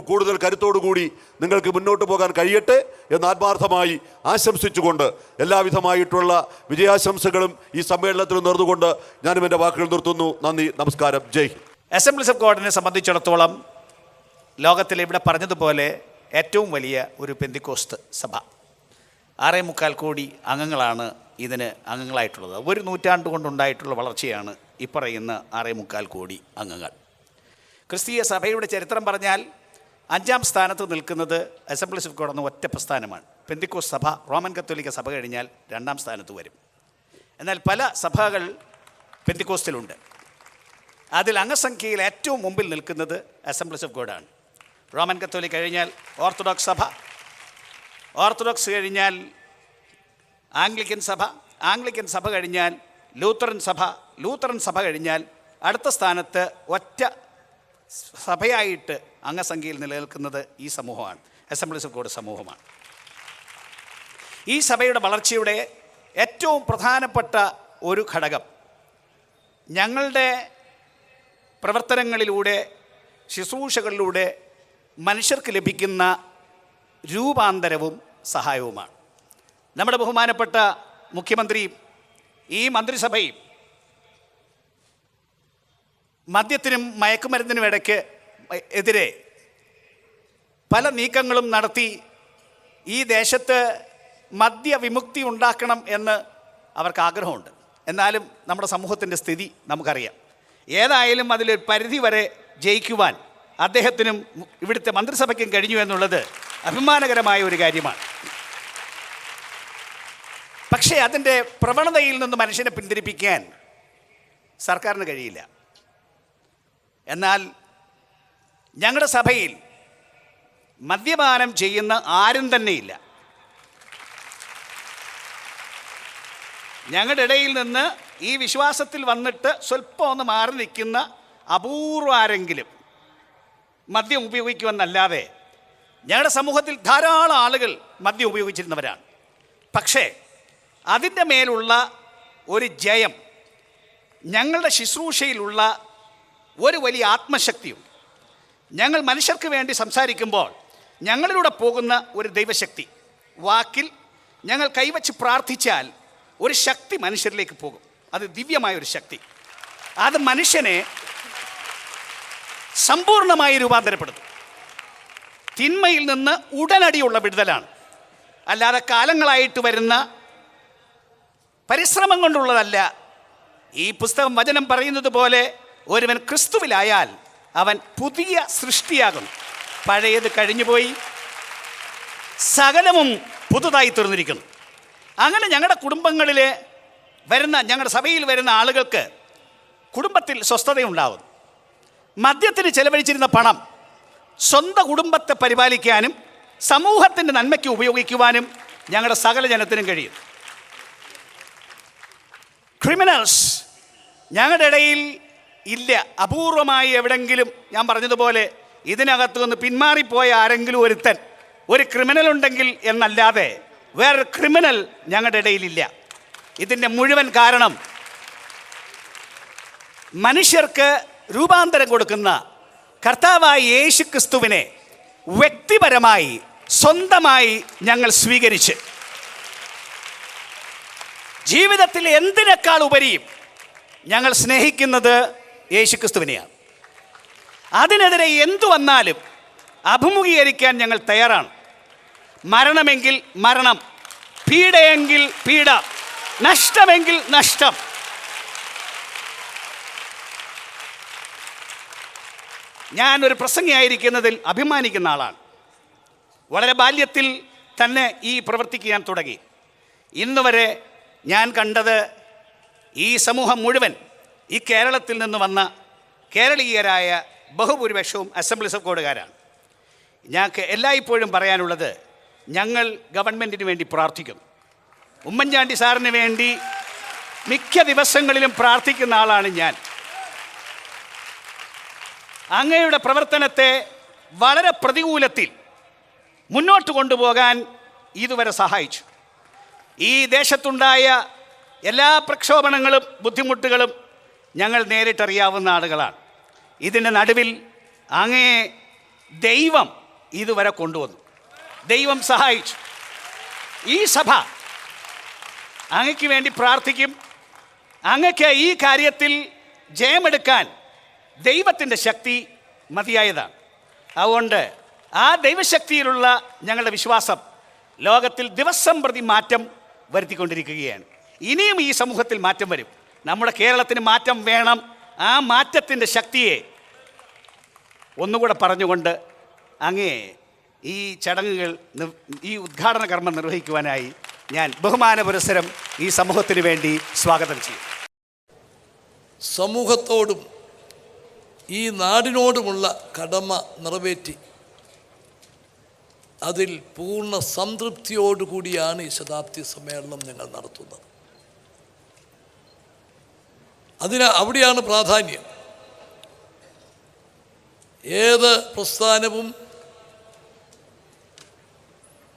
കൂടുതൽ കരുത്തോടുകൂടി നിങ്ങൾക്ക് മുന്നോട്ട് പോകാൻ കഴിയട്ടെ എന്ന് ആത്മാർത്ഥമായി ആശംസിച്ചുകൊണ്ട് എല്ലാവിധമായിട്ടുള്ള വിജയാശംസകളും ഈ സമ്മേളനത്തിൽ നേർന്നുകൊണ്ട് ഞാനും എൻ്റെ വാക്കുകൾ നിർത്തുന്നു. നന്ദി, നമസ്കാരം, ജയ് ഹിന്ദ്. അസംബ്ലീസ് ഓഫ് ഗോഡിനെ സംബന്ധിച്ചിടത്തോളം ലോകത്തിൽ ഇവിടെ പറഞ്ഞതുപോലെ ഏറ്റവും വലിയ ഒരു പെന്തിക്കോസ്ത് സഭ. 6.25 കോടി അംഗങ്ങളാണ് ഇതിന് അംഗങ്ങളായിട്ടുള്ളത്. 1 നൂറ്റാണ്ട് കൊണ്ടുണ്ടായിട്ടുള്ള വളർച്ചയാണ് ഈ പറയുന്ന 6.25 കോടി അംഗങ്ങൾ. ക്രിസ്തീയ സഭയുടെ ചരിത്രം പറഞ്ഞാൽ 5ാം സ്ഥാനത്ത് നിൽക്കുന്നത് അസംബ്ലീസ് ഓഫ് ഗോഡ് എന്ന ഒറ്റ പ്രസ്ഥാനമാണ്. പെന്തിക്കോസ്ത് സഭ റോമൻ കത്തോലിക്ക സഭ കഴിഞ്ഞാൽ 2ാം സ്ഥാനത്ത് വരും. എന്നാൽ പല സഭകൾ പെന്തിക്കോസ്തിലുണ്ട്. അതിൽ അംഗസംഖ്യയിൽ ഏറ്റവും മുമ്പിൽ നിൽക്കുന്നത് അസംബ്ലീസ് ഓഫ് ഗോഡാണ്. റോമൻ കത്തോലിക്ക കഴിഞ്ഞാൽ ഓർത്തഡോക്സ് സഭ, ഓർത്തഡോക്സ് കഴിഞ്ഞാൽ ആംഗ്ലിക്കൻ സഭ, ആംഗ്ലിക്കൻ സഭ കഴിഞ്ഞാൽ ലൂത്തറൻ സഭ, ലൂത്തറൻ സഭ കഴിഞ്ഞാൽ അടുത്ത സ്ഥാനത്ത് ഒറ്റ സഭയായിട്ട് അംഗസംഖ്യയിൽ നിലനിൽക്കുന്നത് ഈ സമൂഹമാണ്, അസംബ്ലീസ് ഓഫ് ഗോഡ് സമൂഹമാണ്. ഈ സഭയുടെ വളർച്ചയുടെ ഏറ്റവും പ്രധാനപ്പെട്ട ഒരു ഘടകം ഞങ്ങളുടെ പ്രവർത്തനങ്ങളിലൂടെ, ശുശ്രൂഷകളിലൂടെ മനുഷ്യർക്ക് ലഭിക്കുന്ന രൂപാന്തരവും സഹായവുമാണ്. നമ്മുടെ ബഹുമാനപ്പെട്ട മുഖ്യമന്ത്രിയും ഈ മന്ത്രിസഭയും മദ്യത്തിനും മയക്കുമരുന്നിനും എതിരെ പല നീക്കങ്ങളും നടത്തി ഈ ദേശത്ത് മദ്യവിമുക്തി ഉണ്ടാക്കണം എന്ന് അവർക്ക് ആഗ്രഹമുണ്ട്. എന്നാലും നമ്മുടെ സമൂഹത്തിൻ്റെ സ്ഥിതി നമുക്കറിയാം. ഏതായാലും അതിലൊരു പരിധി വരെ ജയിക്കുവാൻ അദ്ദേഹത്തിനും ഇവിടുത്തെ മന്ത്രിസഭയ്ക്കും കഴിഞ്ഞു എന്നുള്ളത് അഭിമാനകരമായ ഒരു കാര്യമാണ്. പക്ഷേ അതിൻ്റെ പ്രവണതയിൽ നിന്ന് മനുഷ്യനെ പിന്തിരിപ്പിക്കാൻ സർക്കാരിന് കഴിയില്ല. എന്നാൽ ഞങ്ങളുടെ സഭയിൽ മദ്യപാനം ചെയ്യുന്ന ആരും തന്നെയില്ല. ഞങ്ങളുടെ ഇടയിൽ നിന്ന് ഈ വിശ്വാസത്തിൽ വന്നിട്ട് സ്വല്പം ഒന്ന് മാറി നിൽക്കുന്ന അപൂർവം ആരെങ്കിലും മദ്യം ഉപയോഗിക്കുമെന്നല്ലാതെ ഞങ്ങളുടെ സമൂഹത്തിൽ ധാരാളം ആളുകൾ മദ്യം ഉപയോഗിച്ചിരുന്നവരാണ്. പക്ഷേ അതിൻ്റെ മേലുള്ള ഒരു ജയം ഞങ്ങളുടെ ശുശ്രൂഷയിലുള്ള ഒരു വലിയ ആത്മശക്തിയും, ഞങ്ങൾ മനുഷ്യർക്ക് വേണ്ടി സംസാരിക്കുമ്പോൾ ഞങ്ങളിലൂടെ പോകുന്ന ഒരു ദൈവശക്തി, വാക്കിൽ ഞങ്ങൾ കൈവച്ച് പ്രാർത്ഥിച്ചാൽ ഒരു ശക്തി മനുഷ്യരിലേക്ക് പോകും. അത് ദിവ്യമായൊരു ശക്തി. അത് മനുഷ്യനെ സമ്പൂർണമായി രൂപാന്തരപ്പെടുത്തും. തിന്മയിൽ നിന്ന് ഉടനടിയുള്ള വിടുതലാണ്, അല്ലാതെ കാലങ്ങളായിട്ട് വരുന്ന പരിശ്രമം കൊണ്ടുള്ളതല്ല. ഈ പുസ്തകം വചനം പറയുന്നത് പോലെ ഒരുവൻ ക്രിസ്തുവിലായാൽ അവൻ പുതിയ സൃഷ്ടിയാകും. പഴയത് കഴിഞ്ഞുപോയി, സകലവും പുതുതായി തീർന്നിരിക്കുന്നു. അങ്ങനെ ഞങ്ങളുടെ കുടുംബങ്ങളിൽ വരുന്ന, ഞങ്ങളുടെ സഭയിൽ വരുന്ന ആളുകൾക്ക് കുടുംബത്തിൽ സ്വസ്ഥതയുണ്ടാകും. മദ്യത്തിന് ചെലവഴിച്ചിരുന്ന പണം സ്വന്തം കുടുംബത്തെ പരിപാലിക്കാനും സമൂഹത്തിൻ്റെ നന്മയ്ക്ക് ഉപയോഗിക്കുവാനും ഞങ്ങളുടെ സകല ജനത്തിനും കഴിയും. ക്രിമിനൽസ് ഞങ്ങളുടെ ഇടയിൽ ഇല്ല. അപൂർവമായി എവിടെങ്കിലും, ഞാൻ പറഞ്ഞതുപോലെ ഇതിനകത്തു നിന്ന് പിന്മാറിപ്പോയ ആരെങ്കിലും ഒരുത്തൻ, ഒരു ക്രിമിനൽ ഉണ്ടെങ്കിൽ എന്നല്ലാതെ വേറൊരു ക്രിമിനൽ ഞങ്ങളുടെ ഇടയിലില്ല. ഇതിൻ്റെ മുഴുവൻ കാരണം മനുഷ്യർക്ക് രൂപാന്തരം കൊടുക്കുന്ന കർത്താവായ യേശു ക്രിസ്തുവിനെ വ്യക്തിപരമായി സ്വന്തമായി ഞങ്ങൾ സ്വീകരിച്ച് ജീവിതത്തിൽ എന്തിനേക്കാൾ ഉപരിയും ഞങ്ങൾ സ്നേഹിക്കുന്നത് യേശു ക്രിസ്തുവിനെയാണ്. അതിനെതിരെ എന്തു വന്നാലും അഭിമുഖീകരിക്കാൻ ഞങ്ങൾ തയ്യാറാണ്. മരണമെങ്കിൽ മരണം, പീഡയെങ്കിൽ പീഡ, നഷ്ടമെങ്കിൽ നഷ്ടം. ഞാനൊരു പ്രസംഗിയായിരിക്കുന്നതിൽ അഭിമാനിക്കുന്ന ആളാണ്. വളരെ ബാല്യത്തിൽ തന്നെ ഈ പ്രവൃത്തിക്ക് ഞാൻ തുടങ്ങി. ഇന്ന് വരെ ഞാൻ കണ്ടത് ഈ സമൂഹം മുഴുവൻ, ഈ കേരളത്തിൽ നിന്ന് വന്ന കേരളീയരായ ബഹുഭൂരിപക്ഷവും അസംബ്ലീസ് ഓഫ് ഗോഡുകാരാണ്. ഞങ്ങൾക്ക് എല്ലായ്പ്പോഴും പറയാനുള്ളത്, ഞങ്ങൾ ഗവൺമെൻറ്റിന് വേണ്ടി പ്രാർത്ഥിക്കുന്നു. ഉമ്മൻചാണ്ടി സാറിന് വേണ്ടി മിക്ക ദിവസങ്ങളിലും പ്രാർത്ഥിക്കുന്ന ആളാണ് ഞാൻ. അങ്ങയുടെ പ്രവർത്തനത്തെ വളരെ പ്രതികൂലത്തിൽ മുന്നോട്ട് കൊണ്ടുപോകാൻ ഇതുവരെ സഹായിച്ചു. ഈ ദേശത്തുണ്ടായ എല്ലാ പ്രക്ഷോഭണങ്ങളും ബുദ്ധിമുട്ടുകളും ഞങ്ങൾ നേരിട്ടറിയാവുന്ന ആളുകളാണ്. ഇതിൻ്റെ നടുവിൽ അങ്ങയെ ദൈവം ഇതുവരെ കൊണ്ടുവന്നു. ദൈവം സഹായിച്ചു. ഈ സഭ അങ്ങയ്ക്ക് വേണ്ടി പ്രാർത്ഥിക്കും. അങ്ങയ്ക്ക് ഈ കാര്യത്തിൽ ജയമെടുക്കാൻ ദൈവത്തിൻ്റെ ശക്തി മതിയായതാണ്. അതുകൊണ്ട് ആ ദൈവശക്തിയിലുള്ള ഞങ്ങളുടെ വിശ്വാസം ലോകത്തിൽ ദിവസം പ്രതി മാറ്റം വരുത്തിക്കൊണ്ടിരിക്കുകയാണ്. ഇനിയും ഈ സമൂഹത്തിൽ മാറ്റം വരും. നമ്മുടെ കേരളത്തിന് മാറ്റം വേണം. ആ മാറ്റത്തിൻ്റെ ശക്തിയെ ഒന്നുകൂടെ പറഞ്ഞുകൊണ്ട് അങ്ങേ ഈ ചടങ്ങുകൾ, ഈ ഉദ്ഘാടന കർമ്മം നിർവഹിക്കുവാനായി ഞാൻ ബഹുമാന പുരസ്സരം ഈ സമൂഹത്തിന് വേണ്ടി സ്വാഗതം ചെയ്യും. സമൂഹത്തോടും ഈ നാടിനോടുമുള്ള കടമ നിറവേറ്റി അതിൽ പൂർണ്ണ സംതൃപ്തിയോടുകൂടിയാണ് ഈ ശതാബ്ദി സമ്മേളനം ഞങ്ങൾ നടത്തുന്നത്. അവിടെയാണ് പ്രാധാന്യം. ഏത് പ്രസ്ഥാനവും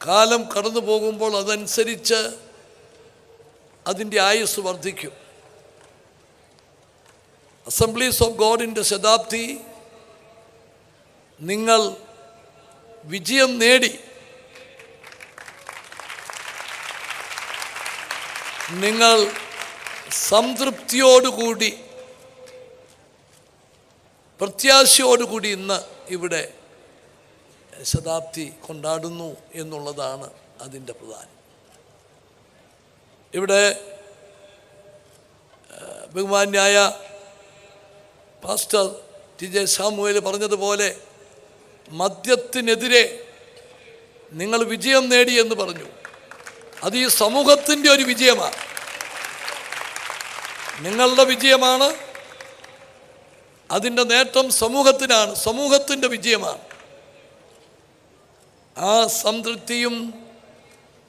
കാലം കടന്നു പോകുമ്പോൾ അതനുസരിച്ച് അതിൻ്റെ ആയുസ് വർദ്ധിക്കും. അസംബ്ലീസ് ഓഫ് ഗോഡിൻ്റെ ശതാബ്ദി നിങ്ങൾ വിജയം നേടി. നിങ്ങൾ സംതൃപ്തിയോടുകൂടി പ്രത്യാശയോടുകൂടി ഇന്ന് ഇവിടെ ശതാബ്ദി കൊണ്ടാടുന്നു എന്നുള്ളതാണ് അതിൻ്റെ പ്രധാനം. ഇവിടെ ബഹുമാന്യായ പാസ്റ്റർ ടി ജെ സാമുവേൽ പറഞ്ഞതുപോലെ മദ്യത്തിനെതിരെ നിങ്ങൾ വിജയം നേടി എന്ന് പറഞ്ഞു. അത് ഈ സമൂഹത്തിൻ്റെ ഒരു വിജയമാണ്, നിങ്ങളുടെ വിജയമാണ്. അതിൻ്റെ നേട്ടം സമൂഹത്തിനാണ്, സമൂഹത്തിൻ്റെ വിജയമാണ്. ആ സംതൃപ്തിയും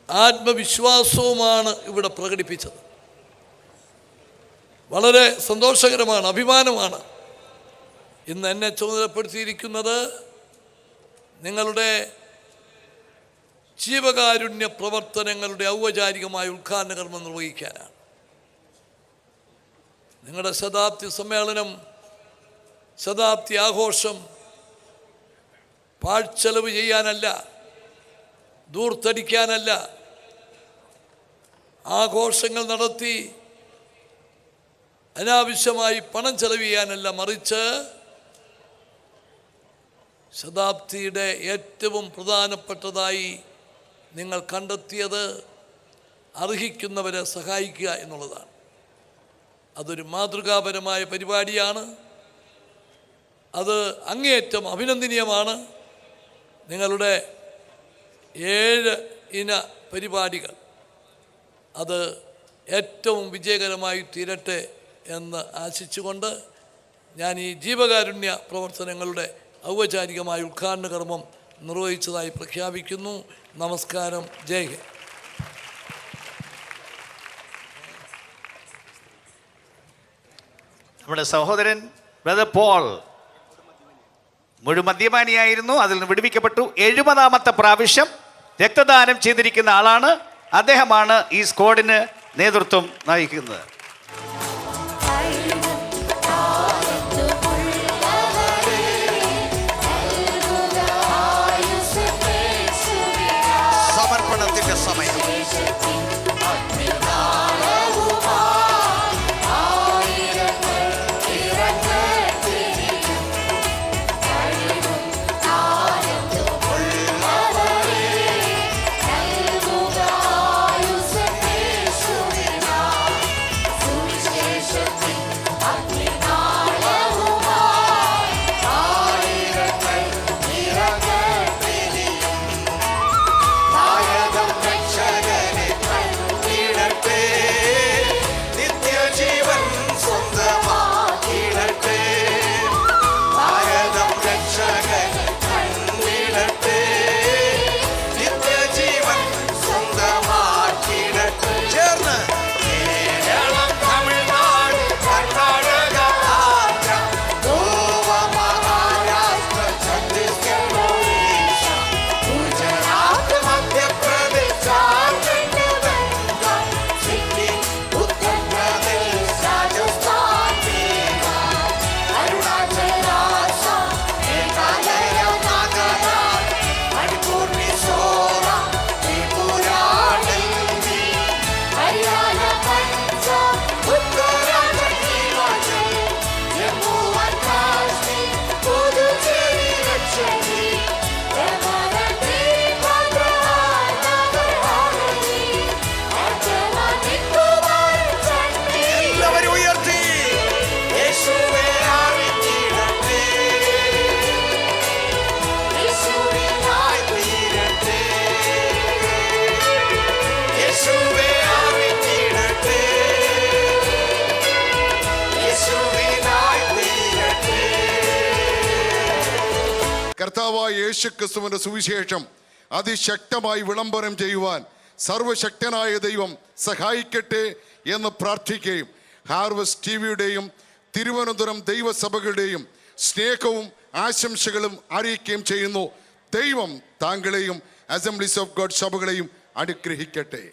ആത്മവിശ്വാസവുമാണ് ഇവിടെ പ്രകടിപ്പിച്ചത്. വളരെ സന്തോഷകരമാണ്, അഭിമാനമാണ്. ഇന്ന് എന്നെ ചുമതലപ്പെടുത്തിയിരിക്കുന്നത് നിങ്ങളുടെ ജീവകാരുണ്യ പ്രവർത്തനങ്ങളുടെ ഔപചാരികമായ ഉദ്ഘാടന കർമ്മം നിർവഹിക്കാനാണ്. നിങ്ങളുടെ ശതാബ്ദി സമ്മേളനം, ശതാബ്ദി ആഘോഷം പാഴ്ചെലവ് ചെയ്യാനല്ല, ദൂർത്തടിക്കാനല്ല, ആഘോഷങ്ങൾ നടത്തി അനാവശ്യമായി പണം ചെലവ് ചെയ്യാനല്ല, മറിച്ച് ശതാബ്ദിയുടെ ഏറ്റവും പ്രധാനപ്പെട്ടതായി നിങ്ങൾ കണ്ടെത്തിയത് അർഹിക്കുന്നവരെ സഹായിക്കുക എന്നുള്ളതാണ്. അതൊരു മാതൃകാപരമായ പരിപാടിയാണ്. അത് അങ്ങേയറ്റം അഭിനന്ദനീയമാണ്. നിങ്ങളുടെ 7 ഇന പരിപാടികൾ അത് ഏറ്റവും വിജയകരമായി തീരട്ടെ എന്ന് ആശിച്ചുകൊണ്ട് ഞാൻ ഈ ജീവകാരുണ്യ പ്രവർത്തനങ്ങളുടെ ഔപചാരികമായ ഉദ്ഘാടന കർമ്മം നിർവഹിച്ചതായി പ്രഖ്യാപിക്കുന്നു. നമസ്കാരം. ജയ് ഹിന്ദ്. നമ്മുടെ സഹോദരൻ ബ്രദർ പോൾ മുഴുമദ്യപാനിയായിരുന്നു, അതിൽ നിന്ന് വിടുവിക്കപ്പെട്ടു. 70ാമത്തെ പ്രാവശ്യം രക്തദാനം ചെയ്തിരിക്കുന്ന ആളാണ്. അദ്ദേഹമാണ് ഈ സ്ക്വാഡിന് നേതൃത്വം നയിക്കുന്നത്. സമർപ്പണത്തിന്റെ സമയം. കർത്താവായ യേശുക്രിസ്തുവിന്റെ സുവിശേഷം അതിശക്തമായി വിളംബരം ചെയ്യുവാൻ സർവശക്തനായ ദൈവം സഹായിക്കട്ടെ എന്ന് പ്രാർത്ഥിക്കുകയും ഹാർവസ്റ്റ് ടിവിയുടെയും തിരുവനന്തപുരം ദൈവസഭകളുടെയും സ്നേഹവും ആശംസകളും അറിയിക്കുകയും ചെയ്യുന്നു. ദൈവം താങ്കളെയും അസംബ്ലീസ് ഓഫ് ഗോഡ് സഭകളെയും അനുഗ്രഹിക്കട്ടെ.